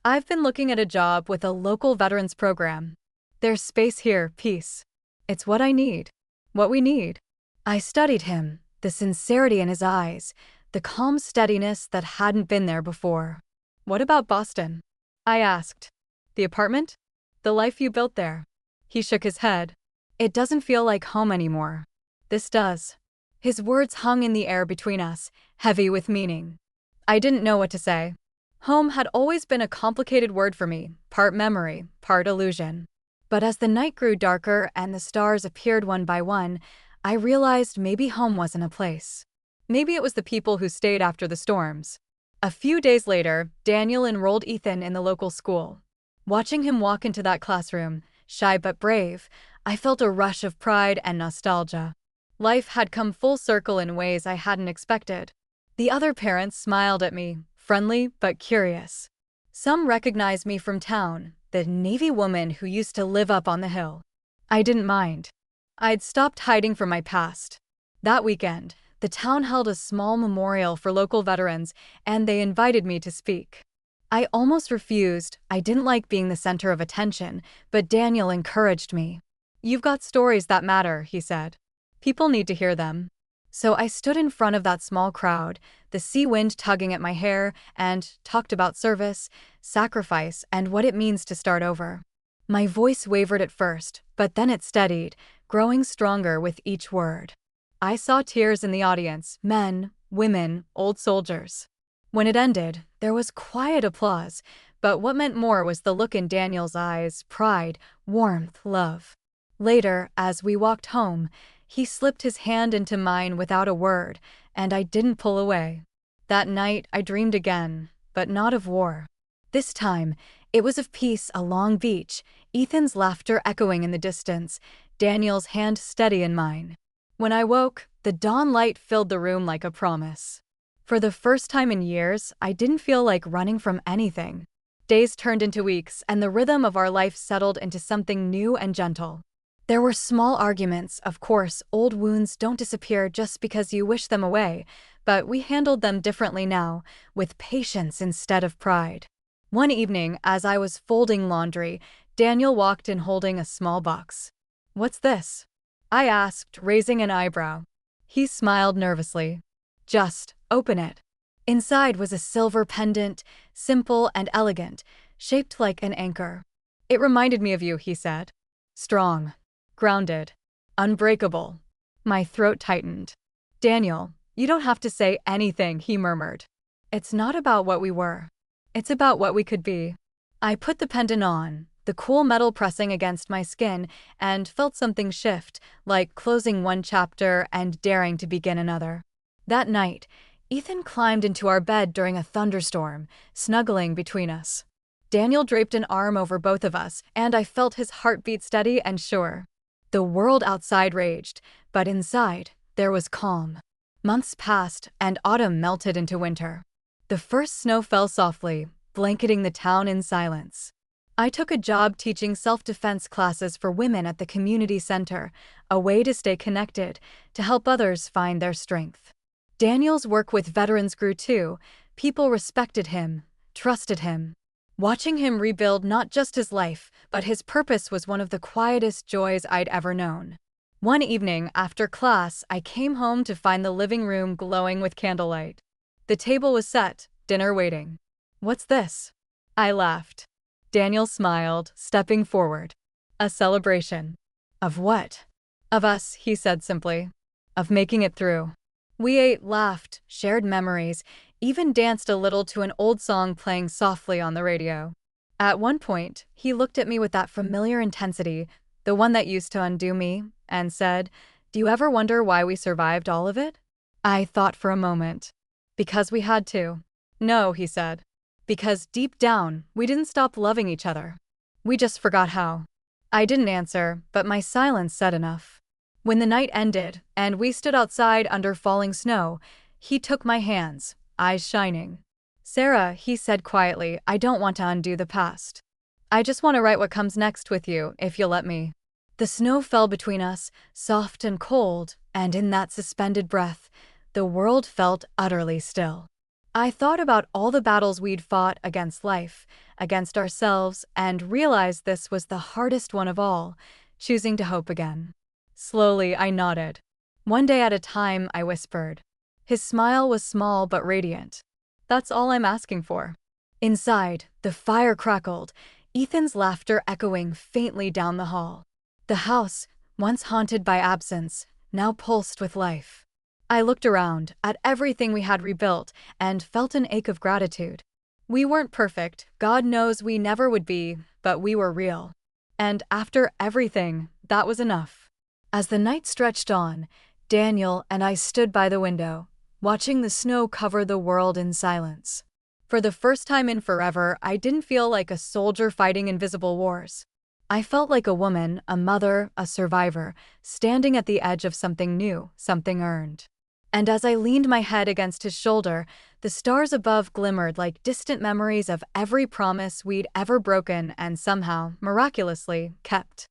I've been looking at a job with a local veterans program. There's space here, peace. It's what I need. What we need. I studied him, the sincerity in his eyes, the calm steadiness that hadn't been there before. What about Boston? I asked. The apartment? The life you built there? He shook his head. It doesn't feel like home anymore. This does. His words hung in the air between us, heavy with meaning. I didn't know what to say. Home had always been a complicated word for me, part memory, part illusion. But as the night grew darker and the stars appeared one by one, I realized maybe home wasn't a place. Maybe it was the people who stayed after the storms. A few days later, Daniel enrolled Ethan in the local school. Watching him walk into that classroom, shy but brave, I felt a rush of pride and nostalgia. Life had come full circle in ways I hadn't expected. The other parents smiled at me, friendly but curious. Some recognized me from town, the Navy woman who used to live up on the hill. I didn't mind. I'd stopped hiding from my past. That weekend, the town held a small memorial for local veterans, and they invited me to speak. I almost refused. I didn't like being the center of attention, but Daniel encouraged me. You've got stories that matter, he said. People need to hear them. So I stood in front of that small crowd, the sea wind tugging at my hair, and talked about service, sacrifice, and what it means to start over. My voice wavered at first, but then it steadied, growing stronger with each word. I saw tears in the audience, men, women, old soldiers. When it ended, there was quiet applause, but what meant more was the look in Daniel's eyes, pride, warmth, love. Later, as we walked home, he slipped his hand into mine without a word, and I didn't pull away. That night, I dreamed again, but not of war. This time, it was of peace along beach, Ethan's laughter echoing in the distance, Daniel's hand steady in mine. When I woke, the dawn light filled the room like a promise. For the first time in years, I didn't feel like running from anything. Days turned into weeks, and the rhythm of our life settled into something new and gentle. There were small arguments, of course. Old wounds don't disappear just because you wish them away, but we handled them differently now, with patience instead of pride. One evening, as I was folding laundry, Daniel walked in holding a small box. "What's this?" I asked, raising an eyebrow. He smiled nervously. "Just open it." Inside was a silver pendant, simple and elegant, shaped like an anchor. "It reminded me of you," he said. "Strong. Grounded. Unbreakable." My throat tightened. "Daniel, you don't have to say anything," he murmured. "It's not about what we were. It's about what we could be." I put the pendant on, the cool metal pressing against my skin, and felt something shift, like closing one chapter and daring to begin another. That night, Ethan climbed into our bed during a thunderstorm, snuggling between us. Daniel draped an arm over both of us, and I felt his heartbeat steady and sure. The world outside raged, but inside, there was calm. Months passed, and autumn melted into winter. The first snow fell softly, blanketing the town in silence. I took a job teaching self-defense classes for women at the community center, a way to stay connected, to help others find their strength. Daniel's work with veterans grew too. People respected him, trusted him. Watching him rebuild not just his life, but his purpose was one of the quietest joys I'd ever known. One evening, after class, I came home to find the living room glowing with candlelight. The table was set, dinner waiting. "What's this?" I laughed. Daniel smiled, stepping forward. "A celebration." "Of what?" "Of us," he said simply. "Of making it through." We ate, laughed, shared memories, even danced a little to an old song playing softly on the radio. At one point, he looked at me with that familiar intensity, the one that used to undo me, and said, "Do you ever wonder why we survived all of it?" I thought for a moment. "Because we had to." "No," he said. "Because deep down, we didn't stop loving each other. We just forgot how." I didn't answer, but my silence said enough. When the night ended, and we stood outside under falling snow, he took my hands, eyes shining. "Sarah," he said quietly, "I don't want to undo the past. I just want to write what comes next with you, if you'll let me." The snow fell between us, soft and cold, and in that suspended breath, the world felt utterly still. I thought about all the battles we'd fought against life, against ourselves, and realized this was the hardest one of all, choosing to hope again. Slowly, I nodded. "One day at a time," I whispered. His smile was small but radiant. "That's all I'm asking for." Inside, the fire crackled, Ethan's laughter echoing faintly down the hall. The house, once haunted by absence, now pulsed with life. I looked around at everything we had rebuilt and felt an ache of gratitude. We weren't perfect, God knows we never would be, but we were real. And after everything, that was enough. As the night stretched on, Daniel and I stood by the window, watching the snow cover the world in silence. For the first time in forever, I didn't feel like a soldier fighting invisible wars. I felt like a woman, a mother, a survivor, standing at the edge of something new, something earned. And as I leaned my head against his shoulder, the stars above glimmered like distant memories of every promise we'd ever broken and somehow, miraculously, kept.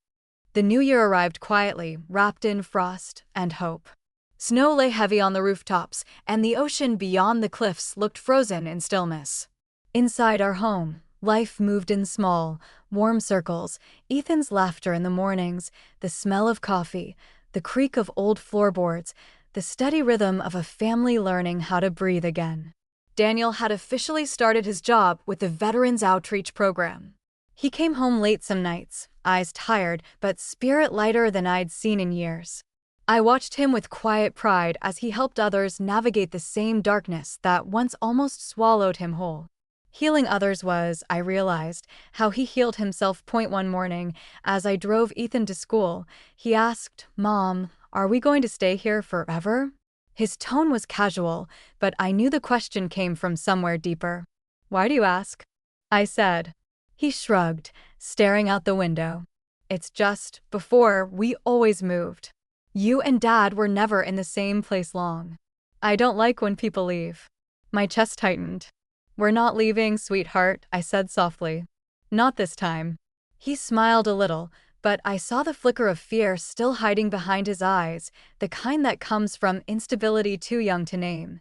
The new year arrived quietly, wrapped in frost and hope. Snow lay heavy on the rooftops, and the ocean beyond the cliffs looked frozen in stillness. Inside our home, life moved in small, warm circles, Ethan's laughter in the mornings, the smell of coffee, the creak of old floorboards, the steady rhythm of a family learning how to breathe again. Daniel had officially started his job with the Veterans Outreach Program. He came home late some nights, eyes tired but spirit lighter than I'd seen in years. I watched him with quiet pride as he helped others navigate the same darkness that once almost swallowed him whole. Healing others was, I realized, how he healed himself. One morning, as I drove Ethan to school, he asked, "Mom, are we going to stay here forever?" His tone was casual, but I knew the question came from somewhere deeper. "Why do you ask?" I said. He shrugged, staring out the window. "It's just, before, we always moved. You and Dad were never in the same place long. I don't like when people leave." My chest tightened. "We're not leaving, sweetheart," I said softly. "Not this time." He smiled a little, but I saw the flicker of fear still hiding behind his eyes, the kind that comes from instability too young to name.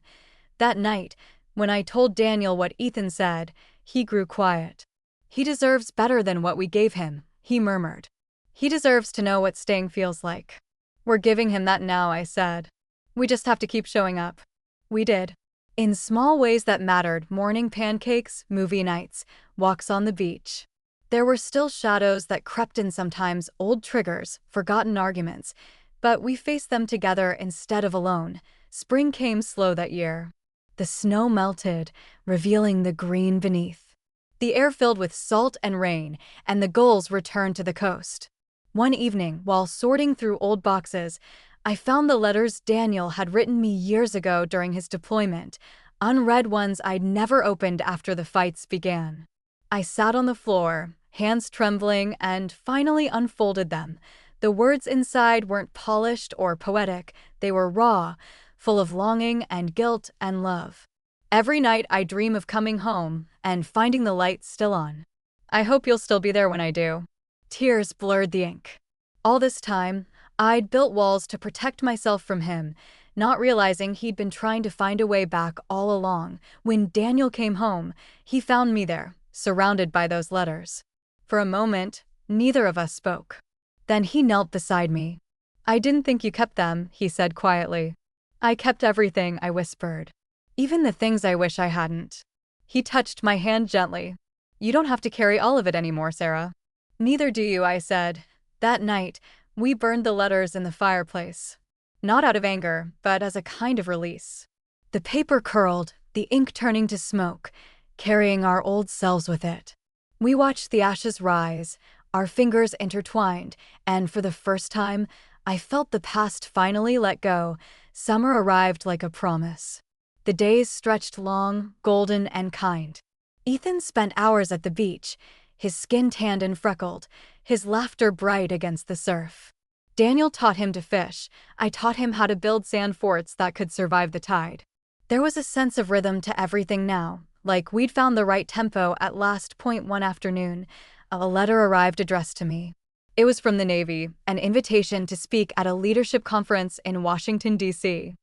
That night, when I told Daniel what Ethan said, he grew quiet. "He deserves better than what we gave him," he murmured. "He deserves to know what staying feels like." "We're giving him that now," I said. "We just have to keep showing up." We did. In small ways that mattered: morning pancakes, movie nights, walks on the beach. There were still shadows that crept in sometimes, old triggers, forgotten arguments, but we faced them together instead of alone. Spring came slow that year. The snow melted, revealing the green beneath. The air filled with salt and rain, and the gulls returned to the coast. One evening, while sorting through old boxes, I found the letters Daniel had written me years ago during his deployment, unread ones I'd never opened after the fights began. I sat on the floor, hands trembling, and finally unfolded them. The words inside weren't polished or poetic, they were raw, full of longing and guilt and love. "Every night I dream of coming home and finding the light still on. I hope you'll still be there when I do." Tears blurred the ink. All this time, I'd built walls to protect myself from him, not realizing he'd been trying to find a way back all along. When Daniel came home, he found me there, surrounded by those letters. For a moment, neither of us spoke. Then he knelt beside me. "I didn't think you kept them," he said quietly. "I kept everything," I whispered. "Even the things I wish I hadn't." He touched my hand gently. "You don't have to carry all of it anymore, Sarah." "Neither do you," I said. That night, we burned the letters in the fireplace. Not out of anger, but as a kind of release. The paper curled, the ink turning to smoke, carrying our old selves with it. We watched the ashes rise, our fingers intertwined, and for the first time, I felt the past finally let go. Summer arrived like a promise. The days stretched long, golden, and kind. Ethan spent hours at the beach, his skin tanned and freckled, his laughter bright against the surf. Daniel taught him to fish. I taught him how to build sand forts that could survive the tide. There was a sense of rhythm to everything now, like we'd found the right tempo at last. One afternoon, a letter arrived addressed to me. It was from the Navy, an invitation to speak at a leadership conference in Washington, D.C.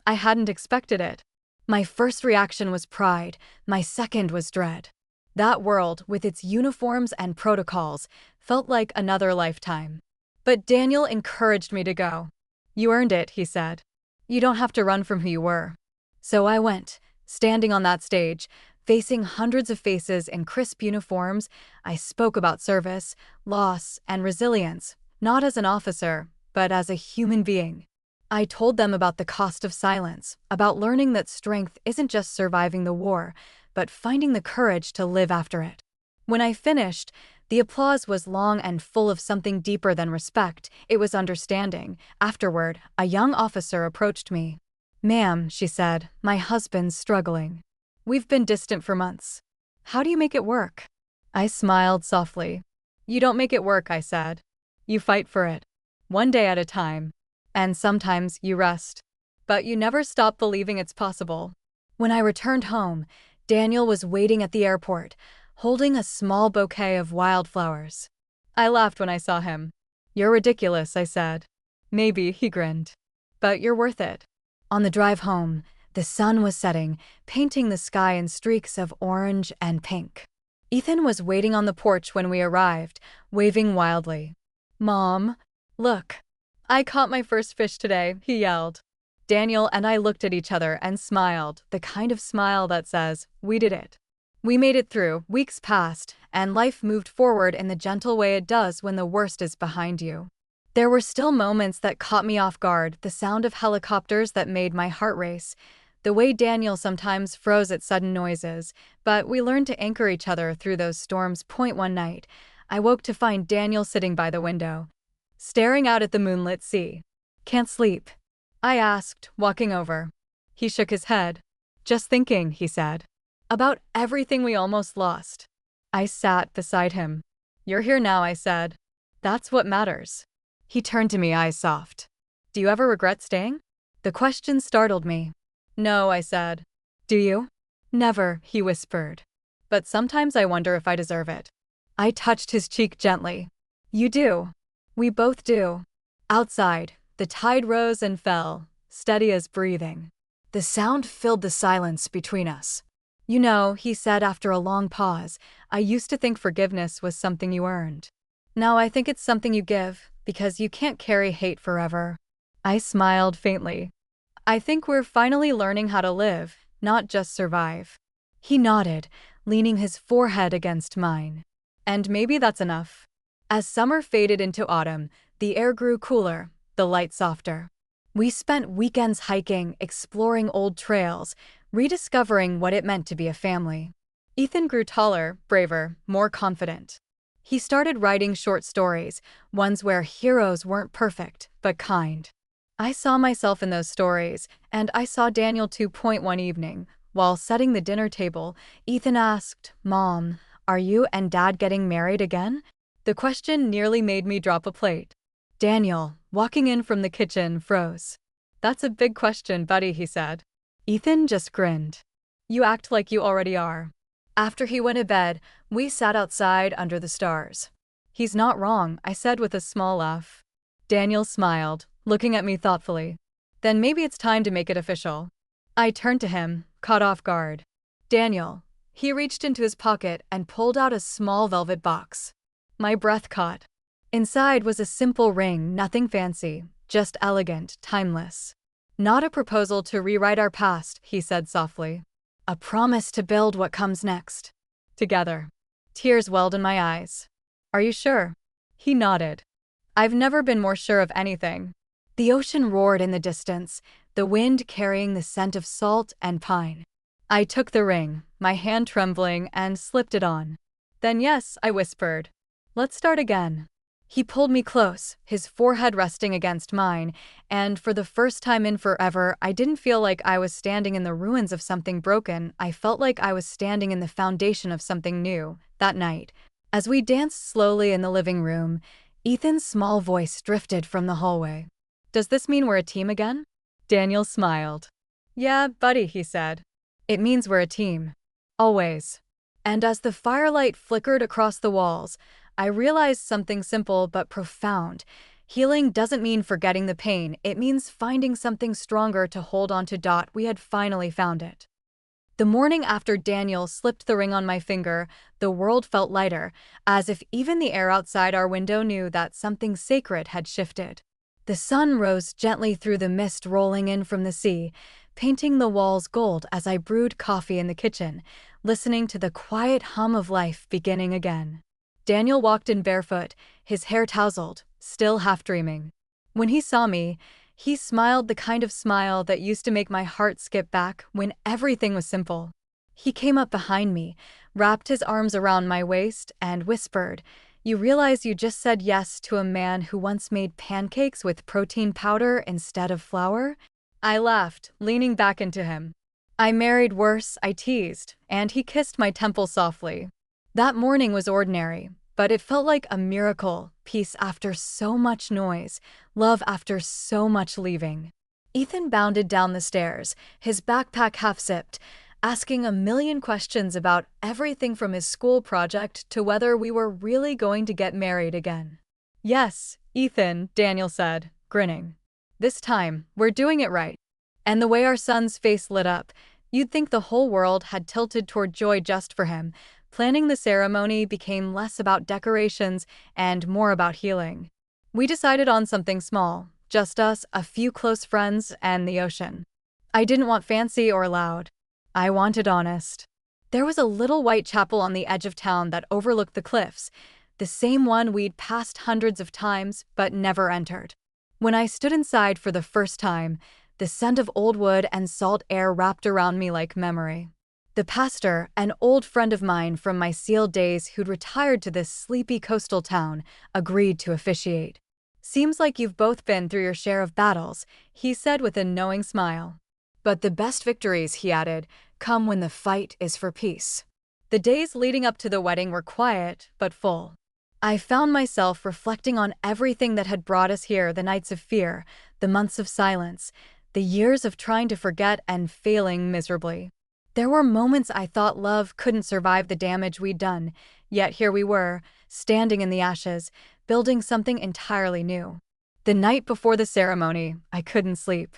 I hadn't expected it. My first reaction was pride, my second was dread. That world, with its uniforms and protocols, felt like another lifetime. But Daniel encouraged me to go. "You earned it," he said. "You don't have to run from who you were." So I went, standing on that stage, facing hundreds of faces in crisp uniforms. I spoke about service, loss, and resilience, not as an officer, but as a human being. I told them about the cost of silence, about learning that strength isn't just surviving the war, but finding the courage to live after it. When I finished, the applause was long and full of something deeper than respect. It was understanding. Afterward, a young officer approached me. "Ma'am," she said, "my husband's struggling. We've been distant for months. How do you make it work?" I smiled softly. "You don't make it work," I said. "You fight for it. One day at a time. And sometimes you rest. But you never stop believing it's possible." When I returned home, Daniel was waiting at the airport, holding a small bouquet of wildflowers. I laughed when I saw him. "You're ridiculous," I said. "Maybe," he grinned. "But you're worth it." On the drive home, the sun was setting, painting the sky in streaks of orange and pink. Ethan was waiting on the porch when we arrived, waving wildly. "Mom, look. I caught my first fish today," he yelled. Daniel and I looked at each other and smiled, the kind of smile that says, "We did it." We made it through, weeks passed, and life moved forward in the gentle way it does when the worst is behind you. There were still moments that caught me off guard, the sound of helicopters that made my heart race, the way Daniel sometimes froze at sudden noises, but we learned to anchor each other through those storms. One night, I woke to find Daniel sitting by the window, staring out at the moonlit sea. "Can't sleep?" I asked, walking over. He shook his head. "Just thinking," he said, "about everything we almost lost." I sat beside him. "You're here now," I said. "That's what matters." He turned to me, eyes soft. "Do you ever regret staying?" The question startled me. "No," I said. "Do you?" "Never," he whispered. "But sometimes I wonder if I deserve it." I touched his cheek gently. "You do. We both do." Outside, the tide rose and fell, steady as breathing. The sound filled the silence between us. "You know," he said after a long pause, "I used to think forgiveness was something you earned. Now I think it's something you give, because you can't carry hate forever." I smiled faintly. "I think we're finally learning how to live, not just survive." He nodded, leaning his forehead against mine. And maybe that's enough. As summer faded into autumn, the air grew cooler, the light softer. We spent weekends hiking, exploring old trails, rediscovering what it meant to be a family. Ethan grew taller, braver, more confident. He started writing short stories, ones where heroes weren't perfect, but kind. I saw myself in those stories, and I saw Daniel too. One evening, while setting the dinner table, Ethan asked, "Mom, are you and Dad getting married again?" The question nearly made me drop a plate. Daniel, walking in from the kitchen, froze. "That's a big question, buddy," he said. Ethan just grinned. "You act like you already are." After he went to bed, we sat outside under the stars. "He's not wrong," I said with a small laugh. Daniel smiled, looking at me thoughtfully. "Then maybe it's time to make it official." I turned to him, caught off guard. "Daniel." He reached into his pocket and pulled out a small velvet box. My breath caught. Inside was a simple ring, nothing fancy, just elegant, timeless. "Not a proposal to rewrite our past," he said softly. "A promise to build what comes next. Together." Tears welled in my eyes. "Are you sure?" He nodded. "I've never been more sure of anything." The ocean roared in the distance, the wind carrying the scent of salt and pine. I took the ring, my hand trembling, and slipped it on. "Then yes," I whispered. "Let's start again." He pulled me close, his forehead resting against mine, and for the first time in forever, I didn't feel like I was standing in the ruins of something broken. I felt like I was standing in the foundation of something new. That night, as we danced slowly in the living room, Ethan's small voice drifted from the hallway. "Does this mean we're a team again?" Daniel smiled. "Yeah, buddy," he said. "It means we're a team. Always." And as the firelight flickered across the walls, I realized something simple but profound. Healing doesn't mean forgetting the pain, it means finding something stronger to hold on to. We had finally found it. The morning after Daniel slipped the ring on my finger, the world felt lighter, as if even the air outside our window knew that something sacred had shifted. The sun rose gently through the mist rolling in from the sea, painting the walls gold as I brewed coffee in the kitchen, listening to the quiet hum of life beginning again. Daniel walked in barefoot, his hair tousled, still half dreaming. When he saw me, he smiled the kind of smile that used to make my heart skip back when everything was simple. He came up behind me, wrapped his arms around my waist, and whispered, "You realize you just said yes to a man who once made pancakes with protein powder instead of flour?" I laughed, leaning back into him. "I married worse," I teased, and he kissed my temple softly. That morning was ordinary, but it felt like a miracle, peace after so much noise, love after so much leaving. Ethan bounded down the stairs, his backpack half-zipped, asking a million questions about everything from his school project to whether we were really going to get married again. "Yes, Ethan," Daniel said, grinning. "This time, we're doing it right." And the way our son's face lit up, you'd think the whole world had tilted toward joy just for him. Planning the ceremony became less about decorations and more about healing. We decided on something small, just us, a few close friends, and the ocean. I didn't want fancy or loud. I wanted honest. There was a little white chapel on the edge of town that overlooked the cliffs, the same one we'd passed hundreds of times but never entered. When I stood inside for the first time, the scent of old wood and salt air wrapped around me like memory. The pastor, an old friend of mine from my SEAL days who'd retired to this sleepy coastal town, agreed to officiate. "Seems like you've both been through your share of battles," he said with a knowing smile. "But the best victories," he added, "come when the fight is for peace." The days leading up to the wedding were quiet, but full. I found myself reflecting on everything that had brought us here, the nights of fear, the months of silence, the years of trying to forget and failing miserably. There were moments I thought love couldn't survive the damage we'd done, yet here we were, standing in the ashes, building something entirely new. The night before the ceremony, I couldn't sleep.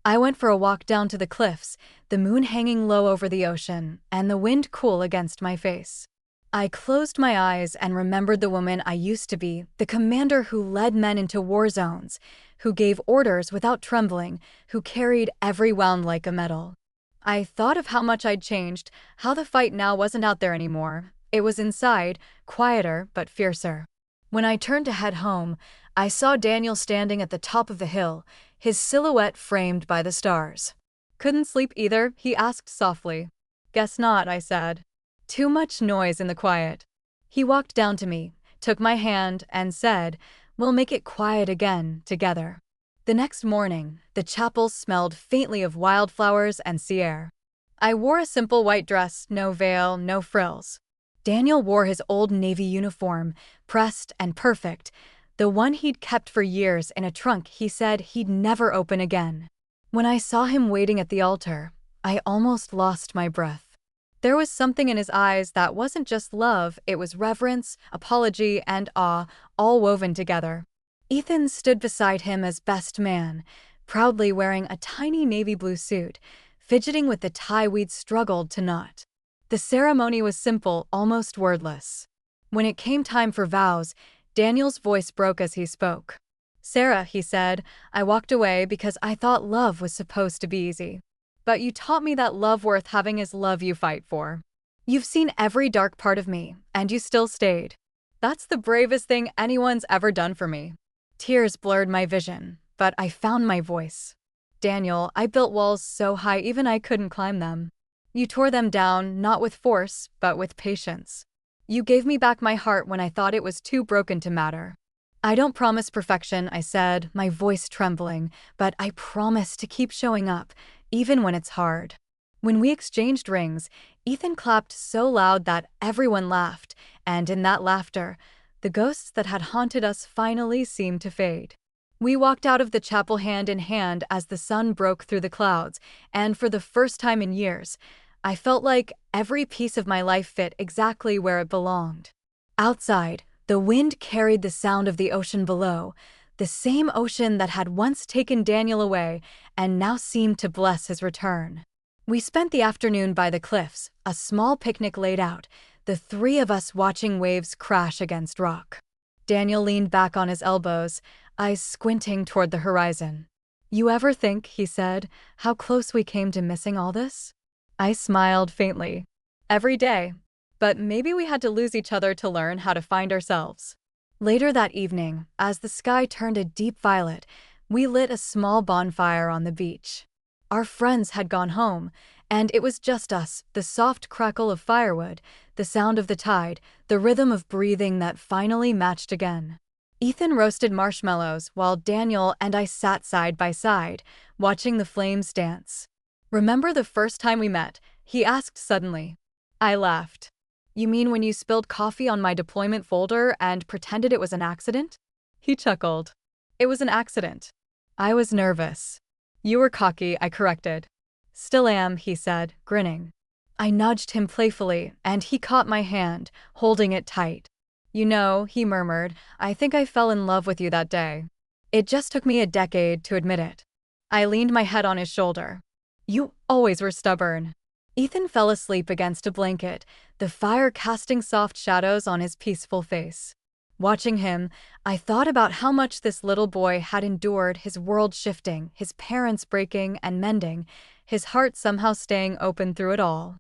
I went for a walk down to the cliffs, the moon hanging low over the ocean, and the wind cool against my face. I closed my eyes and remembered the woman I used to be, the commander who led men into war zones, who gave orders without trembling, who carried every wound like a medal. I thought of how much I'd changed, how the fight now wasn't out there anymore. It was inside, quieter but fiercer. When I turned to head home, I saw Daniel standing at the top of the hill, his silhouette framed by the stars. "Couldn't sleep either?" he asked softly. "Guess not," I said. Too much noise in the quiet. He walked down to me, took my hand, and said, "We'll make it quiet again, together." The next morning, the chapel smelled faintly of wildflowers and sea air. I wore a simple white dress, no veil, no frills. Daniel wore his old Navy uniform, pressed and perfect, the one he'd kept for years in a trunk he said he'd never open again. When I saw him waiting at the altar, I almost lost my breath. There was something in his eyes that wasn't just love, it was reverence, apology, and awe, all woven together. Ethan stood beside him as best man, proudly wearing a tiny navy blue suit, fidgeting with the tie we'd struggled to knot. The ceremony was simple, almost wordless. When it came time for vows, Daniel's voice broke as he spoke. "Sarah," he said, "I walked away because I thought love was supposed to be easy. But you taught me that love worth having is love you fight for. You've seen every dark part of me, and you still stayed. That's the bravest thing anyone's ever done for me." Tears blurred my vision, but I found my voice. "Daniel, I built walls so high even I couldn't climb them. You tore them down, not with force, but with patience. You gave me back my heart when I thought it was too broken to matter." "I don't promise perfection," I said, my voice trembling, "but I promise to keep showing up, even when it's hard." When we exchanged rings, Ethan clapped so loud that everyone laughed, and in that laughter, the ghosts that had haunted us finally seemed to fade. We walked out of the chapel hand in hand as the sun broke through the clouds, and for the first time in years, I felt like every piece of my life fit exactly where it belonged. Outside, the wind carried the sound of the ocean below, the same ocean that had once taken Daniel away and now seemed to bless his return. We spent the afternoon by the cliffs, a small picnic laid out, the three of us watching waves crash against rock. Daniel leaned back on his elbows, eyes squinting toward the horizon. "You ever think," he said, "how close we came to missing all this?" I smiled faintly. "Every day. But maybe we had to lose each other to learn how to find ourselves." Later that evening, as the sky turned a deep violet, we lit a small bonfire on the beach. Our friends had gone home, and it was just us, the soft crackle of firewood, the sound of the tide, the rhythm of breathing that finally matched again. Ethan roasted marshmallows while Daniel and I sat side by side, watching the flames dance. "Remember the first time we met?" he asked suddenly. I laughed. "You mean when you spilled coffee on my deployment folder and pretended it was an accident?" He chuckled. "It was an accident." I was nervous. "You were cocky," I corrected. "Still am," he said, grinning. I nudged him playfully, and he caught my hand, holding it tight. "You know," he murmured, "I think I fell in love with you that day. It just took me a decade to admit it." I leaned my head on his shoulder. "You always were stubborn." Ethan fell asleep against a blanket, the fire casting soft shadows on his peaceful face. Watching him, I thought about how much this little boy had endured, his world shifting, his parents breaking and mending, his heart somehow staying open through it all.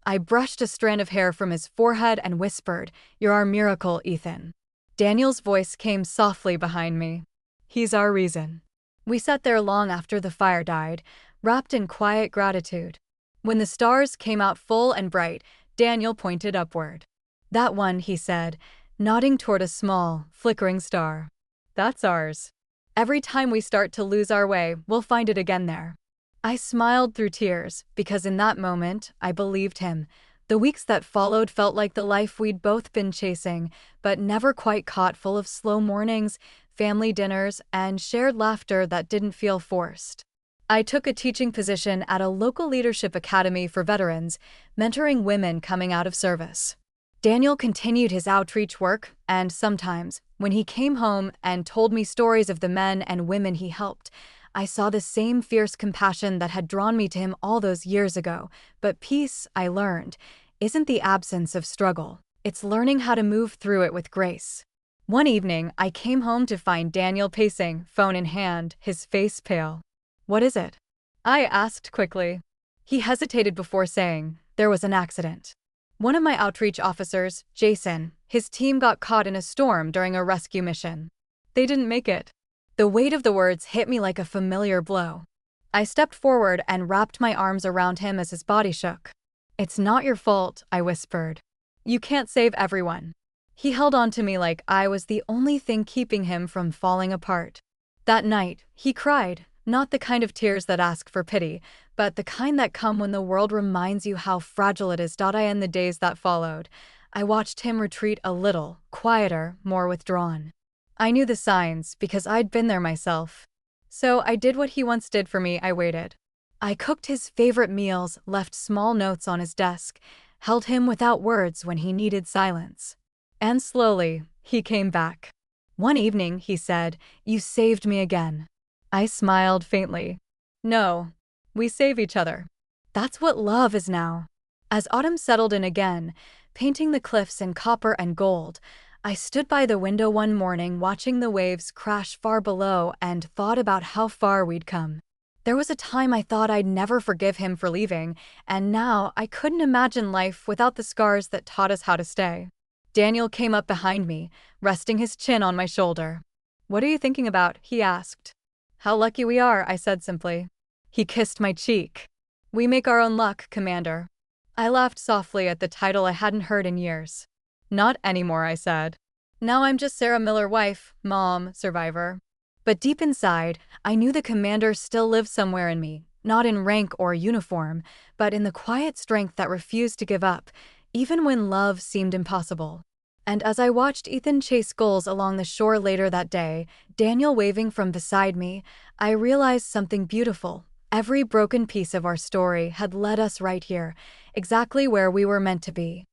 I brushed a strand of hair from his forehead and whispered, "You're our miracle, Ethan." Daniel's voice came softly behind me. "He's our reason." We sat there long after the fire died, wrapped in quiet gratitude. When the stars came out full and bright, Daniel pointed upward. "That one," he said, nodding toward a small, flickering star. "That's ours. Every time we start to lose our way, we'll find it again there." I smiled through tears, because in that moment, I believed him. The weeks that followed felt like the life we'd both been chasing, but never quite caught, full of slow mornings, family dinners, and shared laughter that didn't feel forced. I took a teaching position at a local leadership academy for veterans, mentoring women coming out of service. Daniel continued his outreach work, and sometimes, when he came home and told me stories of the men and women he helped, I saw the same fierce compassion that had drawn me to him all those years ago. But peace, I learned, isn't the absence of struggle. It's learning how to move through it with grace. One evening, I came home to find Daniel pacing, phone in hand, his face pale. "What is it?" I asked quickly. He hesitated before saying, "There was an accident. One of my outreach officers, Jason, his team got caught in a storm during a rescue mission. They didn't make it." The weight of the words hit me like a familiar blow. I stepped forward and wrapped my arms around him as his body shook. "It's not your fault," I whispered. "You can't save everyone." He held on to me like I was the only thing keeping him from falling apart. That night, he cried, not the kind of tears that ask for pity, but the kind that come when the world reminds you how fragile it is. In the days that followed, I watched him retreat a little, quieter, more withdrawn. I knew the signs because I'd been there myself. So I did what he once did for me. I waited. I cooked his favorite meals, left small notes on his desk, held him without words when he needed silence. And slowly, he came back. One evening, he said, "You saved me again." I smiled faintly. "No, we save each other. That's what love is now." As autumn settled in again, painting the cliffs in copper and gold, I stood by the window one morning watching the waves crash far below and thought about how far we'd come. There was a time I thought I'd never forgive him for leaving, and now I couldn't imagine life without the scars that taught us how to stay. Daniel came up behind me, resting his chin on my shoulder. "What are you thinking about?" he asked. "How lucky we are," I said simply. He kissed my cheek. "We make our own luck, Commander." I laughed softly at the title I hadn't heard in years. "Not anymore," I said. "Now I'm just Sarah Miller, wife, mom, survivor." But deep inside, I knew the commander still lived somewhere in me, not in rank or uniform, but in the quiet strength that refused to give up, even when love seemed impossible. And as I watched Ethan chase gulls along the shore later that day, Daniel waving from beside me, I realized something beautiful. Every broken piece of our story had led us right here, exactly where we were meant to be.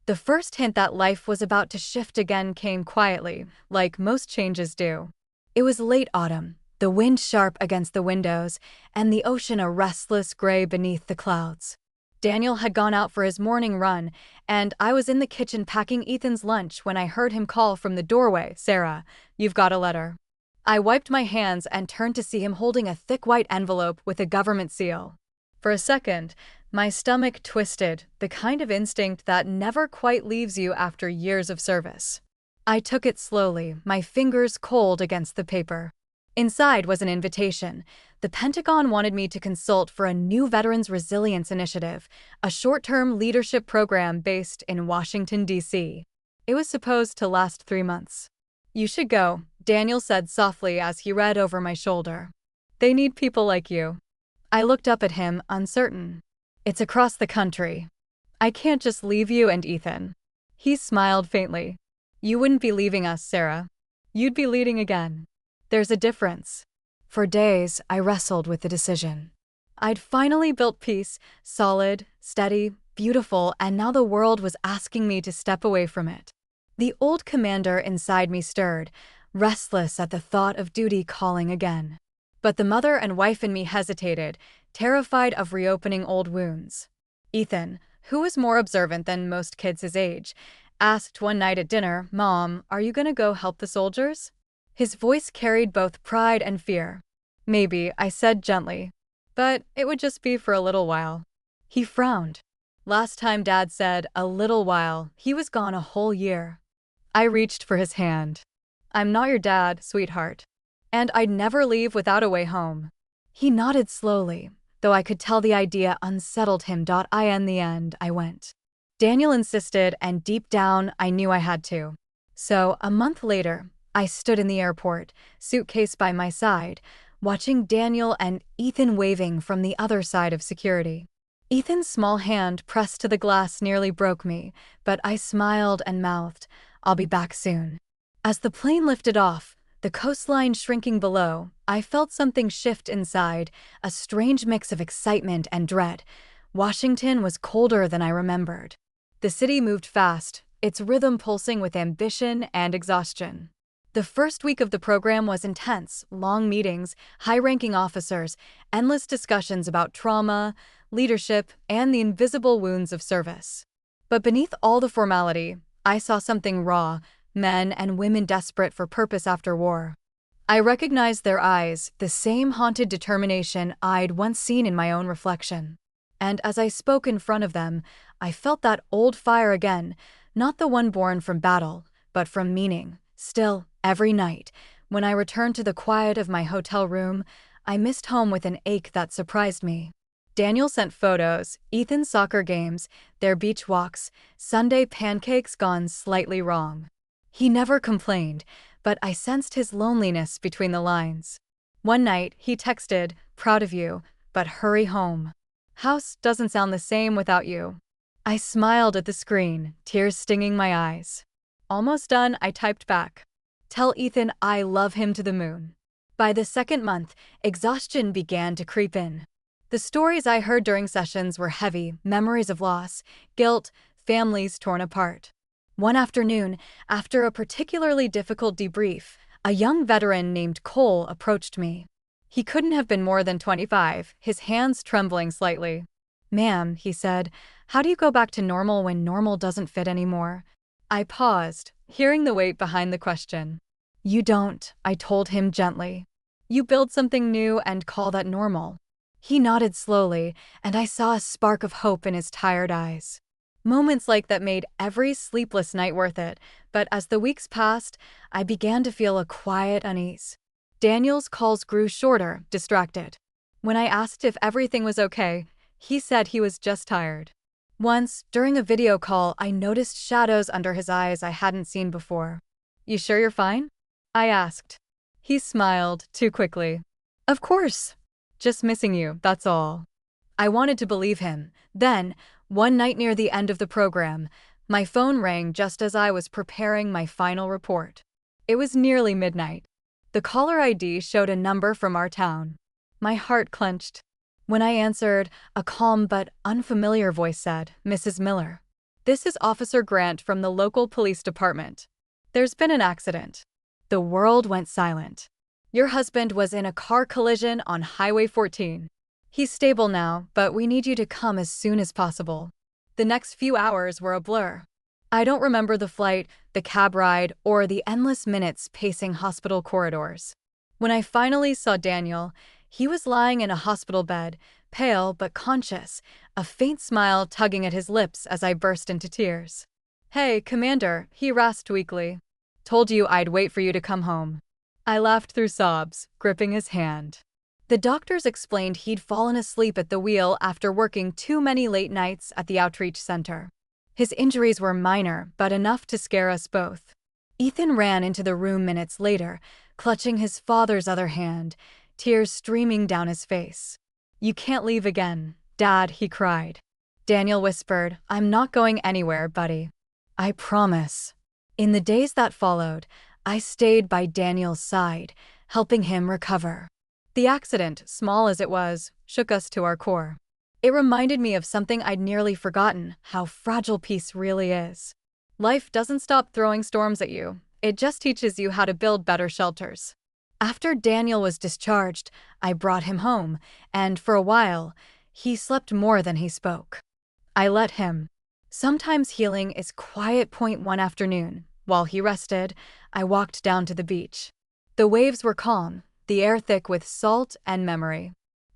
The first hint that life was about to shift again came quietly, like most changes do. It was late autumn. the wind sharp against the windows, and the ocean a restless gray beneath the clouds. Daniel had gone out for his morning run, and I was in the kitchen packing Ethan's lunch when I heard him call from the doorway, "Sarah, you've got a letter." I wiped my hands and turned to see him holding a thick white envelope with a government seal. For a second, my stomach twisted, the kind of instinct that never quite leaves you after years of service. I took it slowly, my fingers cold against the paper. Inside was an invitation. The Pentagon wanted me to consult for a new Veterans Resilience Initiative, a short-term leadership program based in Washington, D.C. It was supposed to last 3 months. "You should go," Daniel said softly as he read over my shoulder. "They need people like you." I looked up at him, uncertain. "It's across the country. I can't just leave you and Ethan." He smiled faintly. "You wouldn't be leaving us, Sarah. You'd be leading again. There's a difference." For days, I wrestled with the decision. I'd finally built peace, solid, steady, beautiful, and now the world was asking me to step away from it. The old commander inside me stirred, restless at the thought of duty calling again. But the mother and wife in me hesitated, terrified of reopening old wounds. Ethan, who was more observant than most kids his age, asked one night at dinner, "Mom, are you gonna go help the soldiers?" His voice carried both pride and fear. "Maybe," I said gently. "But it would just be for a little while." He frowned. Last time Dad said, "a little while," he was gone a whole year. I reached for his hand. "I'm not your dad, sweetheart. And I'd never leave without a way home." He nodded slowly, though I could tell the idea unsettled him. In the end, I went. Daniel insisted, and deep down, I knew I had to. So, a month later, I stood in the airport, suitcase by my side, watching Daniel and Ethan waving from the other side of security. Ethan's small hand pressed to the glass nearly broke me, but I smiled and mouthed, "I'll be back soon." As the plane lifted off, the coastline shrinking below, I felt something shift inside, a strange mix of excitement and dread. Washington was colder than I remembered. The city moved fast, its rhythm pulsing with ambition and exhaustion. The first week of the program was intense, long meetings, high-ranking officers, endless discussions about trauma, leadership, and the invisible wounds of service. But beneath all the formality, I saw something raw, men and women desperate for purpose after war. I recognized their eyes, the same haunted determination I'd once seen in my own reflection. And as I spoke in front of them, I felt that old fire again, not the one born from battle, but from meaning. Still, every night, when I returned to the quiet of my hotel room, I missed home with an ache that surprised me. Daniel sent photos, Ethan's soccer games, their beach walks, Sunday pancakes gone slightly wrong. He never complained, but I sensed his loneliness between the lines. One night, he texted, "Proud of you, but hurry home. House doesn't sound the same without you." I smiled at the screen, tears stinging my eyes. Almost done, I typed back, "Tell Ethan I love him to the moon." By the second month, exhaustion began to creep in. The stories I heard during sessions were heavy, memories of loss, guilt, families torn apart. One afternoon, after a particularly difficult debrief, a young veteran named Cole approached me. He couldn't have been more than 25, his hands trembling slightly. "Ma'am," he said, "how do you go back to normal when normal doesn't fit anymore?" I paused, hearing the weight behind the question. "You don't," I told him gently. "You build something new and call that normal." He nodded slowly, and I saw a spark of hope in his tired eyes. Moments like that made every sleepless night worth it, but as the weeks passed, I began to feel a quiet unease. Daniel's calls grew shorter, distracted. When I asked if everything was okay, he said he was just tired. Once, during a video call, I noticed shadows under his eyes I hadn't seen before. "You sure you're fine?" I asked. He smiled, too quickly. "Of course. Just missing you, that's all." I wanted to believe him. Then, one night near the end of the program, my phone rang just as I was preparing my final report. It was nearly midnight. The caller ID showed a number from our town. My heart clenched. When I answered, a calm but unfamiliar voice said, "Mrs. Miller. This is Officer Grant from the local police department. There's been an accident." The world went silent. Your husband was in a car collision on Highway 14. He's stable now, but we need you to come as soon as possible. The next few hours were a blur. I don't remember the flight, the cab ride, or the endless minutes pacing hospital corridors. When I finally saw Daniel, he was lying in a hospital bed, pale but conscious, a faint smile tugging at his lips as I burst into tears. "Hey, Commander," he rasped weakly. "Told you I'd wait for you to come home." I laughed through sobs, gripping his hand. The doctors explained he'd fallen asleep at the wheel after working too many late nights at the outreach center. His injuries were minor, but enough to scare us both. Ethan ran into the room minutes later, clutching his father's other hand, tears streaming down his face. "You can't leave again, Dad," he cried. Daniel whispered, "I'm not going anywhere, buddy. I promise." In the days that followed, I stayed by Daniel's side, helping him recover. The accident, small as it was, shook us to our core. It reminded me of something I'd nearly forgotten, how fragile peace really is. Life doesn't stop throwing storms at you, it just teaches you how to build better shelters. After Daniel was discharged, I brought him home, and for a while, he slept more than he spoke. I let him. Sometimes healing is quiet. One afternoon, while he rested, I walked down to the beach. The waves were calm, the air thick with salt and memory.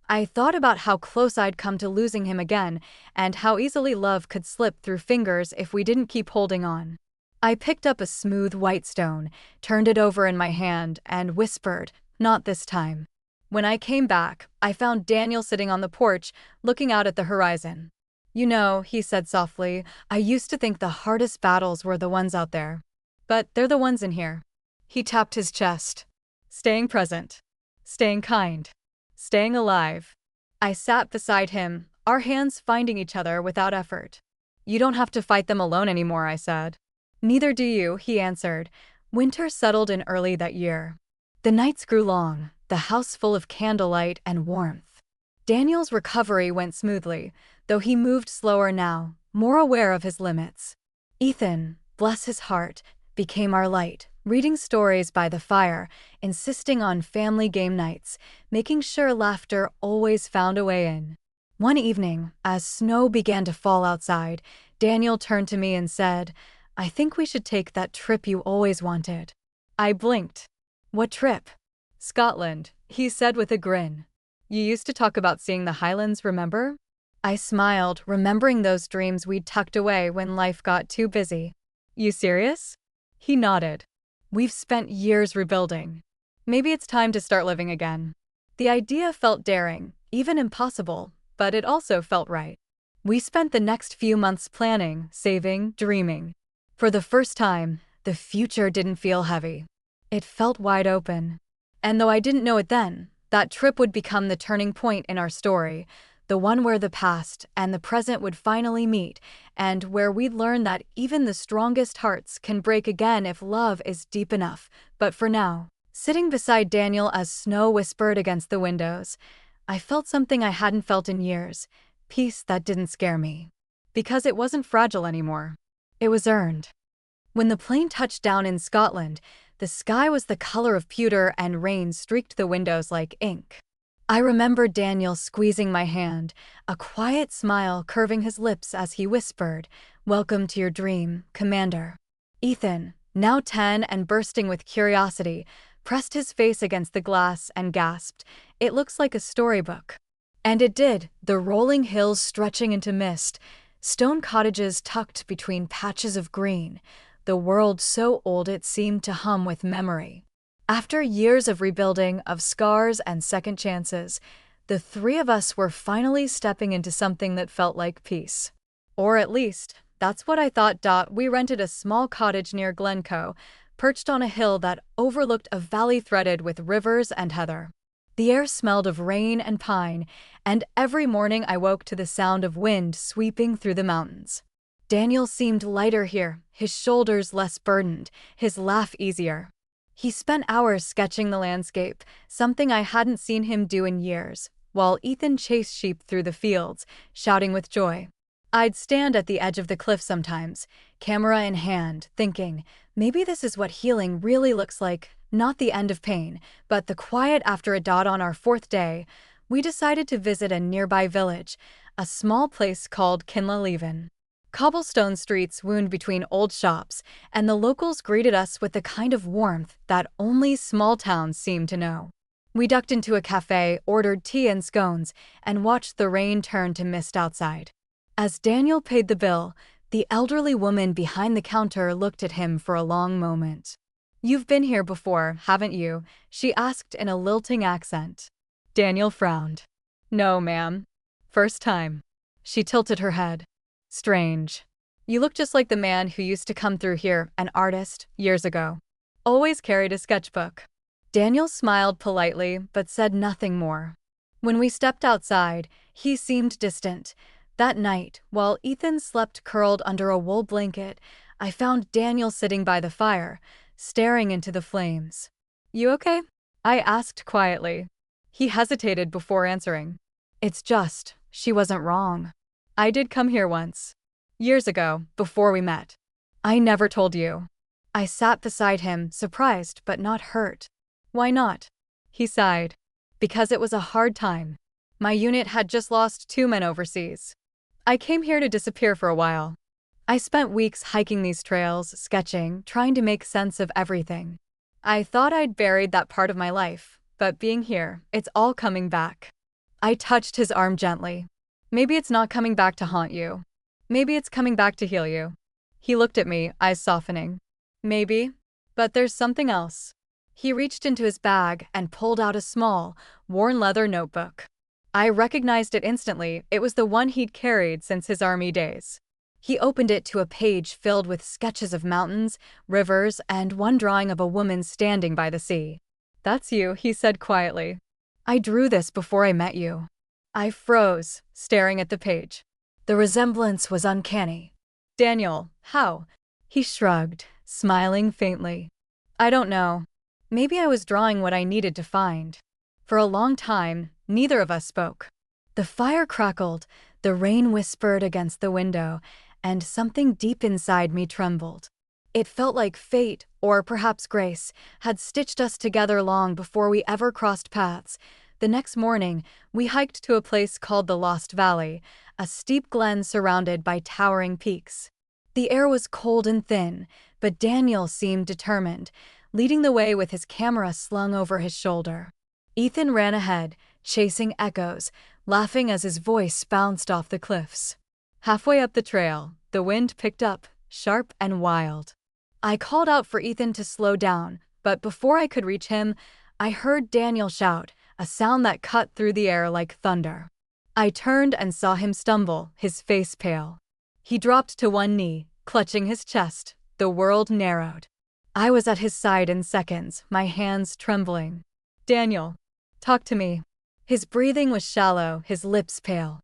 I thought about how close I'd come to losing him again, and how easily love could slip through fingers if we didn't keep holding on. I picked up a smooth white stone, turned it over in my hand, and whispered, "Not this time." When I came back, I found Daniel sitting on the porch, looking out at the horizon. "You know," he said softly, "I used to think the hardest battles were the ones out there. But they're the ones in here." He tapped his chest. "Staying present. Staying kind. Staying alive." I sat beside him, our hands finding each other without effort. "You don't have to fight them alone anymore," I said. "Neither do you," he answered. Winter settled in early that year. The nights grew long, the house full of candlelight and warmth. Daniel's recovery went smoothly, though he moved slower now, more aware of his limits. Ethan, bless his heart, became our light, reading stories by the fire, insisting on family game nights, making sure laughter always found a way in. One evening, as snow began to fall outside, Daniel turned to me and said, "I think we should take that trip you always wanted." I blinked. "What trip?" "Scotland," he said with a grin. "You used to talk about seeing the Highlands, remember?" I smiled, remembering those dreams we'd tucked away when life got too busy. "You serious?" He nodded. "We've spent years rebuilding. Maybe it's time to start living again." The idea felt daring, even impossible, but it also felt right. We spent the next few months planning, saving, dreaming. For the first time, the future didn't feel heavy. It felt wide open. And though I didn't know it then, that trip would become the turning point in our story, the one where the past and the present would finally meet, and where we'd learn that even the strongest hearts can break again if love is deep enough. But for now, sitting beside Daniel as snow whispered against the windows, I felt something I hadn't felt in years, peace that didn't scare me. Because it wasn't fragile anymore. It was earned. When the plane touched down in Scotland, the sky was the color of pewter and rain streaked the windows like ink. I remember Daniel squeezing my hand, a quiet smile curving his lips as he whispered, "Welcome to your dream, Commander." Ethan, now 10 and bursting with curiosity, pressed his face against the glass and gasped, "It looks like a storybook." And it did, the rolling hills stretching into mist, stone cottages tucked between patches of green, the world so old it seemed to hum with memory. After years of rebuilding, of scars and second chances, the three of us were finally stepping into something that felt like peace. Or at least, that's what I thought. We rented a small cottage near Glencoe, perched on a hill that overlooked a valley threaded with rivers and heather. The air smelled of rain and pine, and every morning I woke to the sound of wind sweeping through the mountains. Daniel seemed lighter here, his shoulders less burdened, his laugh easier. He spent hours sketching the landscape, something I hadn't seen him do in years, while Ethan chased sheep through the fields, shouting with joy. I'd stand at the edge of the cliff sometimes, camera in hand, thinking, maybe this is what healing really looks like, Not the end of pain, but the quiet after it. On our fourth day, we decided to visit a nearby village, a small place called Kinlaleven. Cobblestone streets wound between old shops, and the locals greeted us with the kind of warmth that only small towns seem to know. We ducked into a cafe, ordered tea and scones, and watched the rain turn to mist outside. As Daniel paid the bill, the elderly woman behind the counter looked at him for a long moment. "You've been here before, haven't you?" she asked in a lilting accent. Daniel frowned. "No, ma'am. First time." She tilted her head. "Strange. You look just like the man who used to come through here, an artist, years ago. Always carried a sketchbook." Daniel smiled politely, but said nothing more. When we stepped outside, he seemed distant. That night, while Ethan slept curled under a wool blanket, I found Daniel sitting by the fire, staring into the flames. "You okay?" I asked quietly. He hesitated before answering. "It's just, she wasn't wrong. I did come here once. Years ago, before we met. I never told you." I sat beside him, surprised but not hurt. "Why not?" He sighed. "Because it was a hard time. My unit had just lost 2 men overseas. I came here to disappear for a while. I spent weeks hiking these trails, sketching, trying to make sense of everything. I thought I'd buried that part of my life, but being here, it's all coming back." I touched his arm gently. "Maybe it's not coming back to haunt you. Maybe it's coming back to heal you." He looked at me, eyes softening. "Maybe. But there's something else." He reached into his bag and pulled out a small, worn leather notebook. I recognized it instantly. It was the one he'd carried since his army days. He opened it to a page filled with sketches of mountains, rivers, and one drawing of a woman standing by the sea. "That's you," he said quietly. "I drew this before I met you." I froze, staring at the page. The resemblance was uncanny. "Daniel, how?" He shrugged, smiling faintly. "I don't know. Maybe I was drawing what I needed to find." For a long time, neither of us spoke. The fire crackled, the rain whispered against the window, and something deep inside me trembled. It felt like fate, or perhaps grace, had stitched us together long before we ever crossed paths. The next morning, we hiked to a place called the Lost Valley, a steep glen surrounded by towering peaks. The air was cold and thin, but Daniel seemed determined, leading the way with his camera slung over his shoulder. Ethan ran ahead, chasing echoes, laughing as his voice bounced off the cliffs. Halfway up the trail, the wind picked up, sharp and wild. I called out for Ethan to slow down, but before I could reach him, I heard Daniel shout, a sound that cut through the air like thunder. I turned and saw him stumble, his face pale. He dropped to one knee, clutching his chest. The world narrowed. I was at his side in seconds, my hands trembling. "Daniel, talk to me." His breathing was shallow, his lips pale.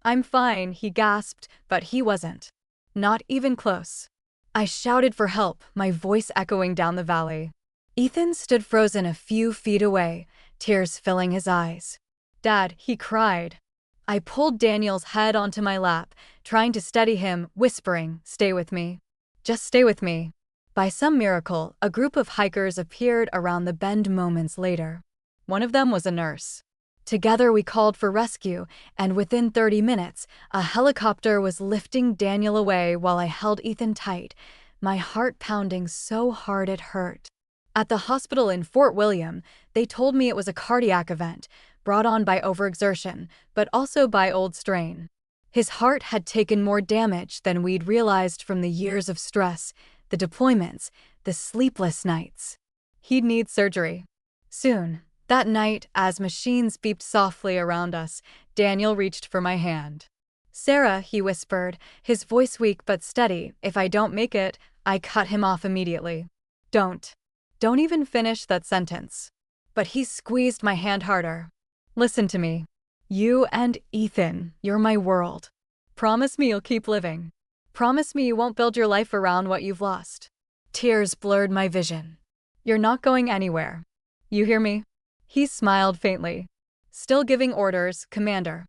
"I'm fine," he gasped, but he wasn't. Not even close. I shouted for help, my voice echoing down the valley. Ethan stood frozen a few feet away, tears filling his eyes. "Dad," he cried. I pulled Daniel's head onto my lap, trying to steady him, whispering, "Stay with me. Just stay with me." By some miracle, a group of hikers appeared around the bend moments later. One of them was a nurse. Together we called for rescue, and within 30 minutes, a helicopter was lifting Daniel away while I held Ethan tight, my heart pounding so hard it hurt. At the hospital in Fort William, they told me it was a cardiac event, brought on by overexertion, but also by old strain. His heart had taken more damage than we'd realized from the years of stress, the deployments, the sleepless nights. He'd need surgery. Soon. That night, as machines beeped softly around us, Daniel reached for my hand. "Sarah," he whispered, his voice weak but steady, "if I don't make it," I cut him off immediately. Don't even finish that sentence." But he squeezed my hand harder. "Listen to me. You and Ethan, you're my world. Promise me you'll keep living. Promise me you won't build your life around what you've lost." Tears blurred my vision. "You're not going anywhere. You hear me?" He smiled faintly. "Still giving orders, Commander."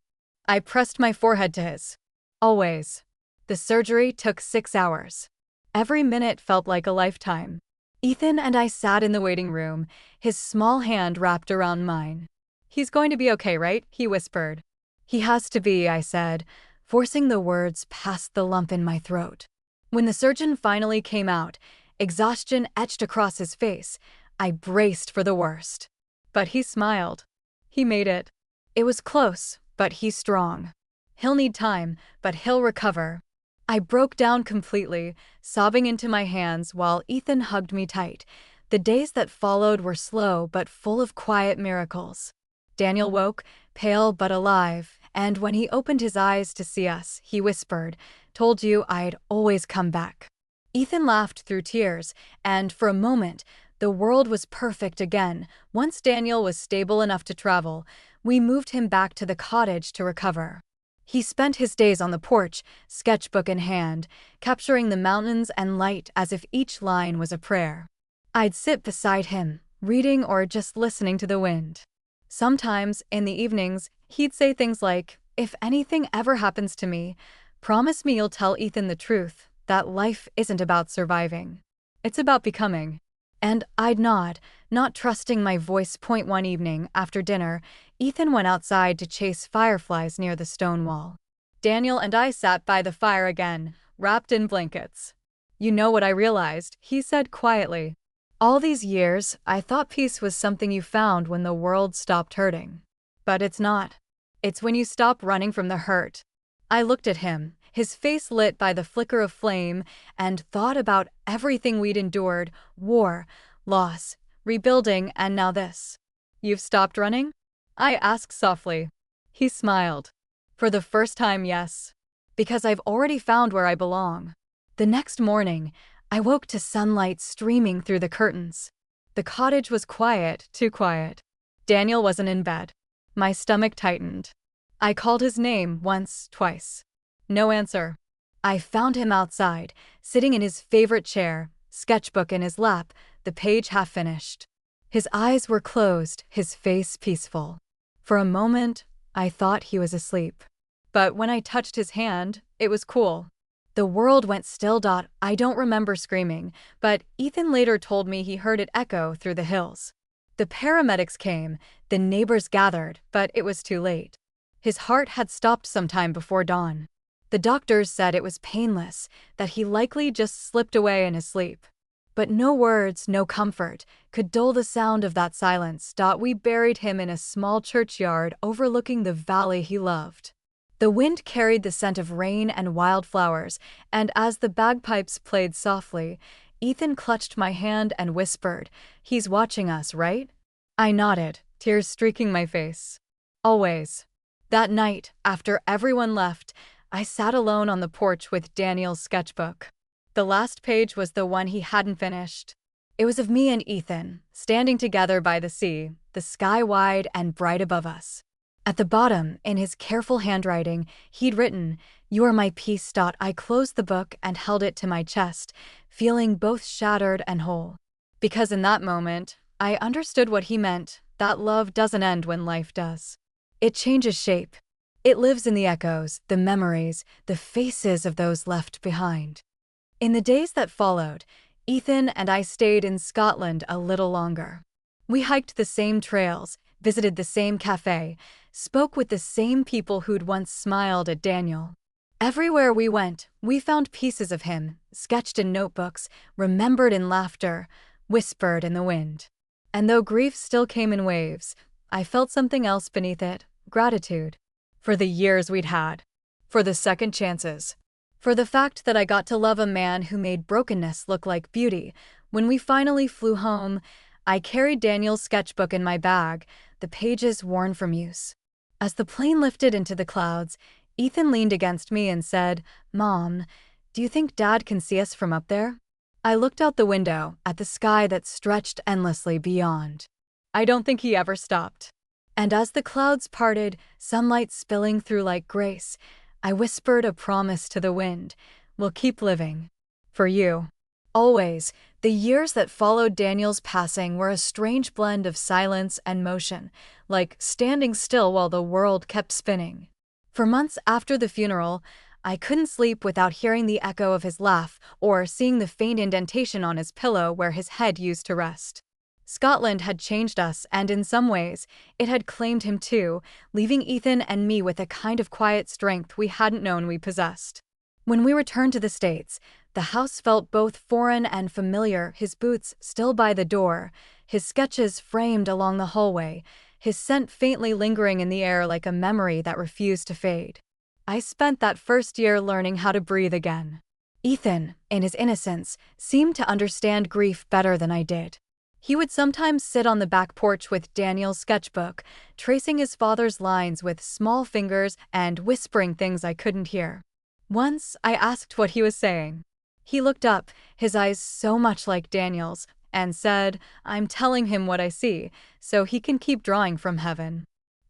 I pressed my forehead to his. "Always." The surgery took 6 hours. Every minute felt like a lifetime. Ethan and I sat in the waiting room, his small hand wrapped around mine. "He's going to be okay, right?" he whispered. "He has to be," I said, forcing the words past the lump in my throat. When the surgeon finally came out, exhaustion etched across his face, I braced for the worst. But he smiled. He made it. It was close, but he's strong. He'll need time, but he'll recover. I broke down completely, sobbing into my hands while Ethan hugged me tight. The days that followed were slow but full of quiet miracles. Daniel woke, pale but alive, and when he opened his eyes to see us, he whispered, "Told you I'd always come back." Ethan laughed through tears, and for a moment, the world was perfect again. Once Daniel was stable enough to travel, we moved him back to the cottage to recover. He spent his days on the porch, sketchbook in hand, capturing the mountains and light as if each line was a prayer. I'd sit beside him, reading or just listening to the wind. Sometimes, in the evenings, he'd say things like, "If anything ever happens to me, promise me you'll tell Ethan the truth, that life isn't about surviving. It's about becoming." And I'd nod, not trusting my voice. One evening, after dinner, Ethan went outside to chase fireflies near the stone wall. Daniel and I sat by the fire again, wrapped in blankets. "You know what I realized," he said quietly. "All these years, I thought peace was something you found when the world stopped hurting. But it's not. It's when you stop running from the hurt." I looked at him, his face lit by the flicker of flame, and thought about everything we'd endured: war, loss, rebuilding, and now this. "You've stopped running?" I asked softly. He smiled. "For the first time, yes. Because I've already found where I belong." The next morning, I woke to sunlight streaming through the curtains. The cottage was quiet, too quiet. Daniel wasn't in bed. My stomach tightened. I called his name once, twice. No answer. I found him outside, sitting in his favorite chair, sketchbook in his lap, the page half finished. His eyes were closed, his face peaceful. For a moment, I thought he was asleep. But when I touched his hand, it was cool. The world went still. I don't remember screaming, but Ethan later told me he heard it echo through the hills. The paramedics came, the neighbors gathered, but it was too late. His heart had stopped sometime before dawn. The doctors said it was painless, that he likely just slipped away in his sleep. But no words, no comfort, could dull the sound of that silence. We buried him in a small churchyard overlooking the valley he loved. The wind carried the scent of rain and wildflowers, and as the bagpipes played softly, Ethan clutched my hand and whispered, "He's watching us, right?" I nodded, tears streaking my face. "Always." That night, after everyone left, I sat alone on the porch with Daniel's sketchbook. The last page was the one he hadn't finished. It was of me and Ethan, standing together by the sea, the sky wide and bright above us. At the bottom, in his careful handwriting, he'd written, "You are my peace." I closed the book and held it to my chest, feeling both shattered and whole. Because in that moment, I understood what he meant, that love doesn't end when life does. It changes shape. It lives in the echoes, the memories, the faces of those left behind. In the days that followed, Ethan and I stayed in Scotland a little longer. We hiked the same trails, visited the same cafe, spoke with the same people who'd once smiled at Daniel. Everywhere we went, we found pieces of him, sketched in notebooks, remembered in laughter, whispered in the wind. And though grief still came in waves, I felt something else beneath it: gratitude. For the years we'd had. For the second chances. For the fact that I got to love a man who made brokenness look like beauty. When we finally flew home, I carried Daniel's sketchbook in my bag, the pages worn from use. As the plane lifted into the clouds, Ethan leaned against me and said, "Mom, do you think Dad can see us from up there?" I looked out the window at the sky that stretched endlessly beyond. I don't think he ever stopped. And as the clouds parted, sunlight spilling through like grace, I whispered a promise to the wind: "We'll keep living. For you." Always. The years that followed Daniel's passing were a strange blend of silence and motion, like standing still while the world kept spinning. For months after the funeral, I couldn't sleep without hearing the echo of his laugh or seeing the faint indentation on his pillow where his head used to rest. Scotland had changed us, and in some ways, it had claimed him too, leaving Ethan and me with a kind of quiet strength we hadn't known we possessed. When we returned to the States, the house felt both foreign and familiar, his boots still by the door, his sketches framed along the hallway, his scent faintly lingering in the air like a memory that refused to fade. I spent that first year learning how to breathe again. Ethan, in his innocence, seemed to understand grief better than I did. He would sometimes sit on the back porch with Daniel's sketchbook, tracing his father's lines with small fingers and whispering things I couldn't hear. Once, I asked what he was saying. He looked up, his eyes so much like Daniel's, and said, "I'm telling him what I see, so he can keep drawing from heaven."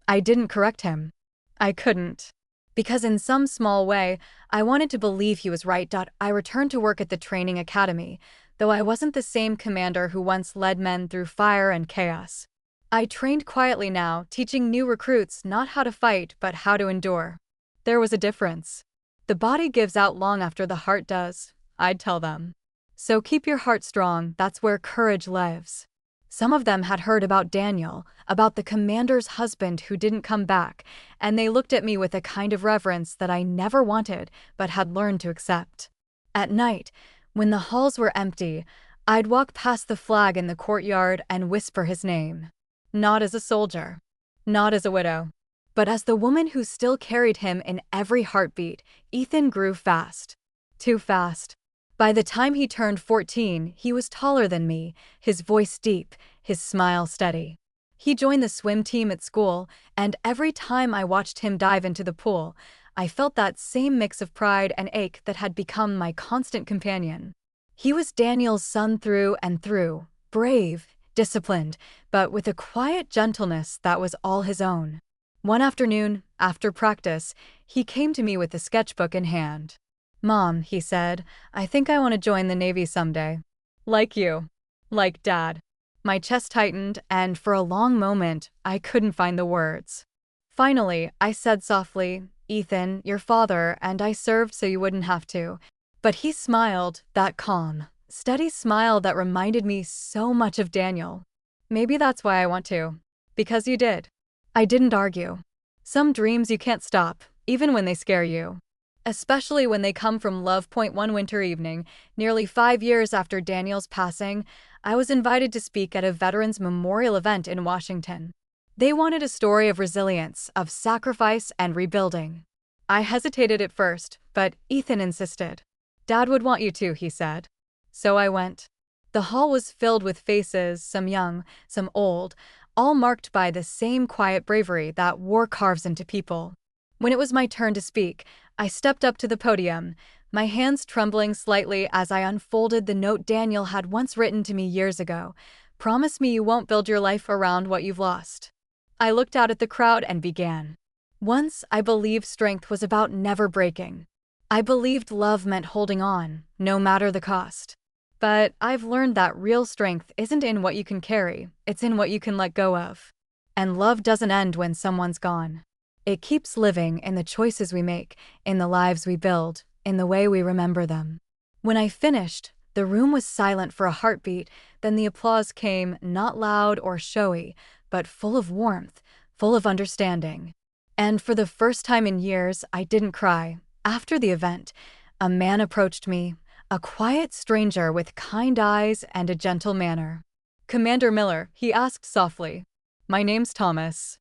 I didn't correct him. I couldn't. Because in some small way, I wanted to believe he was right. I returned to work at the training academy, though I wasn't the same commander who once led men through fire and chaos. I trained quietly now, teaching new recruits not how to fight but how to endure. There was a difference. The body gives out long after the heart does, I'd tell them. So keep your heart strong, that's where courage lives. Some of them had heard about Daniel, about the commander's husband who didn't come back, and they looked at me with a kind of reverence that I never wanted but had learned to accept. At night, when the halls were empty, I'd walk past the flag in the courtyard and whisper his name. Not as a soldier, not as a widow, but as the woman who still carried him in every heartbeat. Ethan grew fast. Too fast. By the time he turned 14, he was taller than me, his voice deep, his smile steady. He joined the swim team at school, and every time I watched him dive into the pool, I felt that same mix of pride and ache that had become my constant companion. He was Daniel's son through and through, brave, disciplined, but with a quiet gentleness that was all his own. One afternoon, after practice, he came to me with a sketchbook in hand. "Mom," he said, "I think I want to join the Navy someday. Like you. Like Dad." My chest tightened, and for a long moment, I couldn't find the words. Finally, I said softly, "Ethan, your father and I served so you wouldn't have to." But he smiled, that calm, steady smile that reminded me so much of Daniel. "Maybe that's why I want to. Because you did." I didn't argue. Some dreams you can't stop, even when they scare you. Especially when they come from love. One winter evening, nearly 5 years after Daniel's passing, I was invited to speak at a Veterans Memorial event in Washington. They wanted a story of resilience, of sacrifice and rebuilding. I hesitated at first, but Ethan insisted. "Dad would want you to," he said. So I went. The hall was filled with faces, some young, some old, all marked by the same quiet bravery that war carves into people. When it was my turn to speak, I stepped up to the podium, my hands trembling slightly as I unfolded the note Daniel had once written to me years ago. "Promise me you won't build your life around what you've lost." I looked out at the crowd and began. Once, I believed strength was about never breaking. I believed love meant holding on, no matter the cost. But I've learned that real strength isn't in what you can carry, it's in what you can let go of. And love doesn't end when someone's gone. It keeps living in the choices we make, in the lives we build, in the way we remember them. When I finished, the room was silent for a heartbeat, then the applause came, not loud or showy, but full of warmth, full of understanding. And for the first time in years, I didn't cry. After the event, a man approached me, a quiet stranger with kind eyes and a gentle manner. "Commander Miller," he asked softly. "My name's Thomas.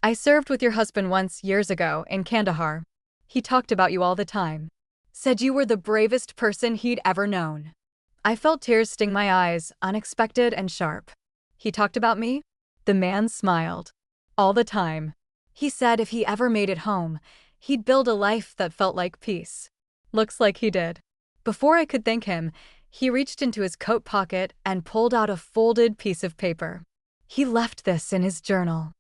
I served with your husband once years ago in Kandahar. He talked about you all the time. Said you were the bravest person he'd ever known." I felt tears sting my eyes, unexpected and sharp. "He talked about me?" The man smiled. "All the time. He said if he ever made it home, he'd build a life that felt like peace. Looks like he did." Before I could thank him, he reached into his coat pocket and pulled out a folded piece of paper. He left this in his journal.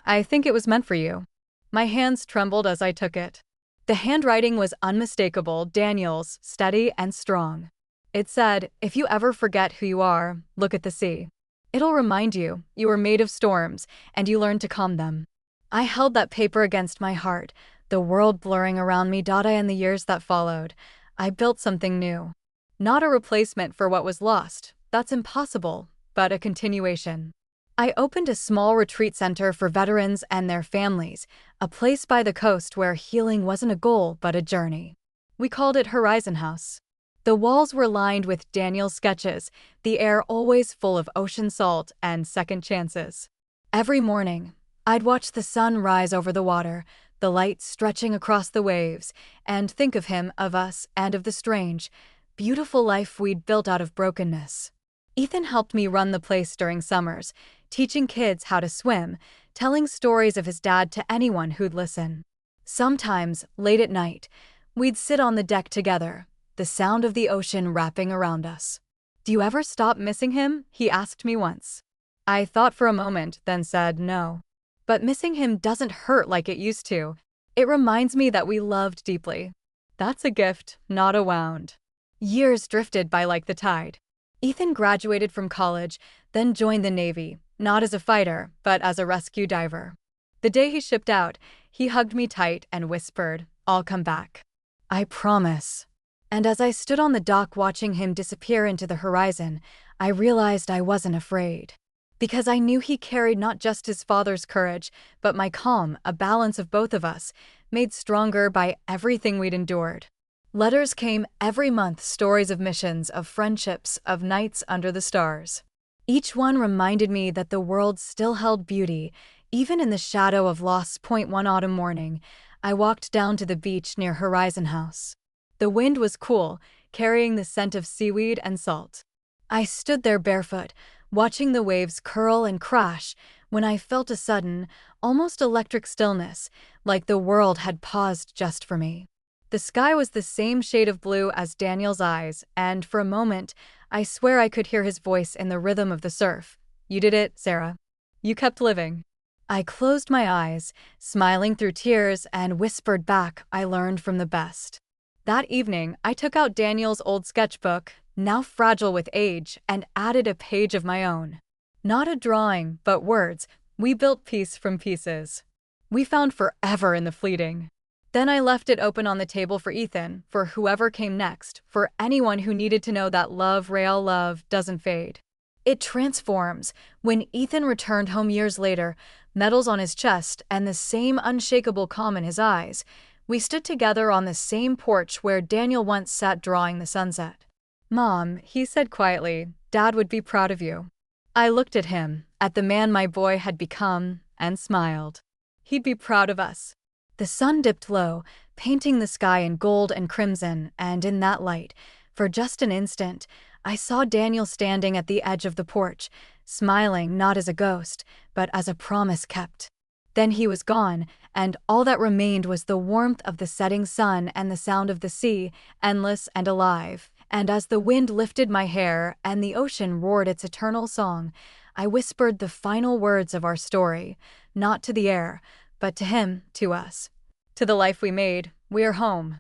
"I think it was meant for you." My hands trembled as I took it. The handwriting was unmistakable, Daniel's, steady and strong. It said, "If you ever forget who you are, look at the sea. It'll remind you, you were made of storms, and you learn to calm them." I held that paper against my heart, the world blurring around me. In the years that followed, I built something new. Not a replacement for what was lost, that's impossible, but a continuation. I opened a small retreat center for veterans and their families, a place by the coast where healing wasn't a goal but a journey. We called it Horizon House. The walls were lined with Daniel's sketches, the air always full of ocean salt and second chances. Every morning, I'd watch the sun rise over the water, the light stretching across the waves, and think of him, of us, and of the strange, beautiful life we'd built out of brokenness. Ethan helped me run the place during summers, teaching kids how to swim, telling stories of his dad to anyone who'd listen. Sometimes, late at night, we'd sit on the deck together, the sound of the ocean wrapping around us. "Do you ever stop missing him?" he asked me once. I thought for a moment, then said no. But missing him doesn't hurt like it used to. It reminds me that we loved deeply. That's a gift, not a wound. Years drifted by like the tide. Ethan graduated from college, then joined the Navy, not as a fighter, but as a rescue diver. The day he shipped out, he hugged me tight and whispered, "I'll come back. I promise." And as I stood on the dock watching him disappear into the horizon, I realized I wasn't afraid. Because I knew he carried not just his father's courage, but my calm, a balance of both of us, made stronger by everything we'd endured. Letters came every month, stories of missions, of friendships, of nights under the stars. Each one reminded me that the world still held beauty, even in the shadow of loss. One autumn morning, I walked down to the beach near Horizon House. The wind was cool, carrying the scent of seaweed and salt. I stood there barefoot, watching the waves curl and crash, when I felt a sudden, almost electric stillness, like the world had paused just for me. The sky was the same shade of blue as Daniel's eyes, and for a moment, I swear I could hear his voice in the rhythm of the surf. "You did it, Sarah. You kept living." I closed my eyes, smiling through tears, and whispered back, "I learned from the best." That evening, I took out Daniel's old sketchbook, now fragile with age, and added a page of my own. Not a drawing, but words. We built piece from pieces. We found forever in the fleeting. Then I left it open on the table for Ethan, for whoever came next, for anyone who needed to know that love, real love, doesn't fade. It transforms. When Ethan returned home years later, medals on his chest and the same unshakable calm in his eyes, we stood together on the same porch where Daniel once sat drawing the sunset. "Mom," he said quietly, "Dad would be proud of you." I looked at him, at the man my boy had become, and smiled. He'd be proud of us. The sun dipped low, painting the sky in gold and crimson, and in that light, for just an instant, I saw Daniel standing at the edge of the porch, smiling not as a ghost, but as a promise kept. Then he was gone, and all that remained was the warmth of the setting sun and the sound of the sea, endless and alive. And as the wind lifted my hair and the ocean roared its eternal song, I whispered the final words of our story, not to the air, but to him, to us. To the life we made, we're home.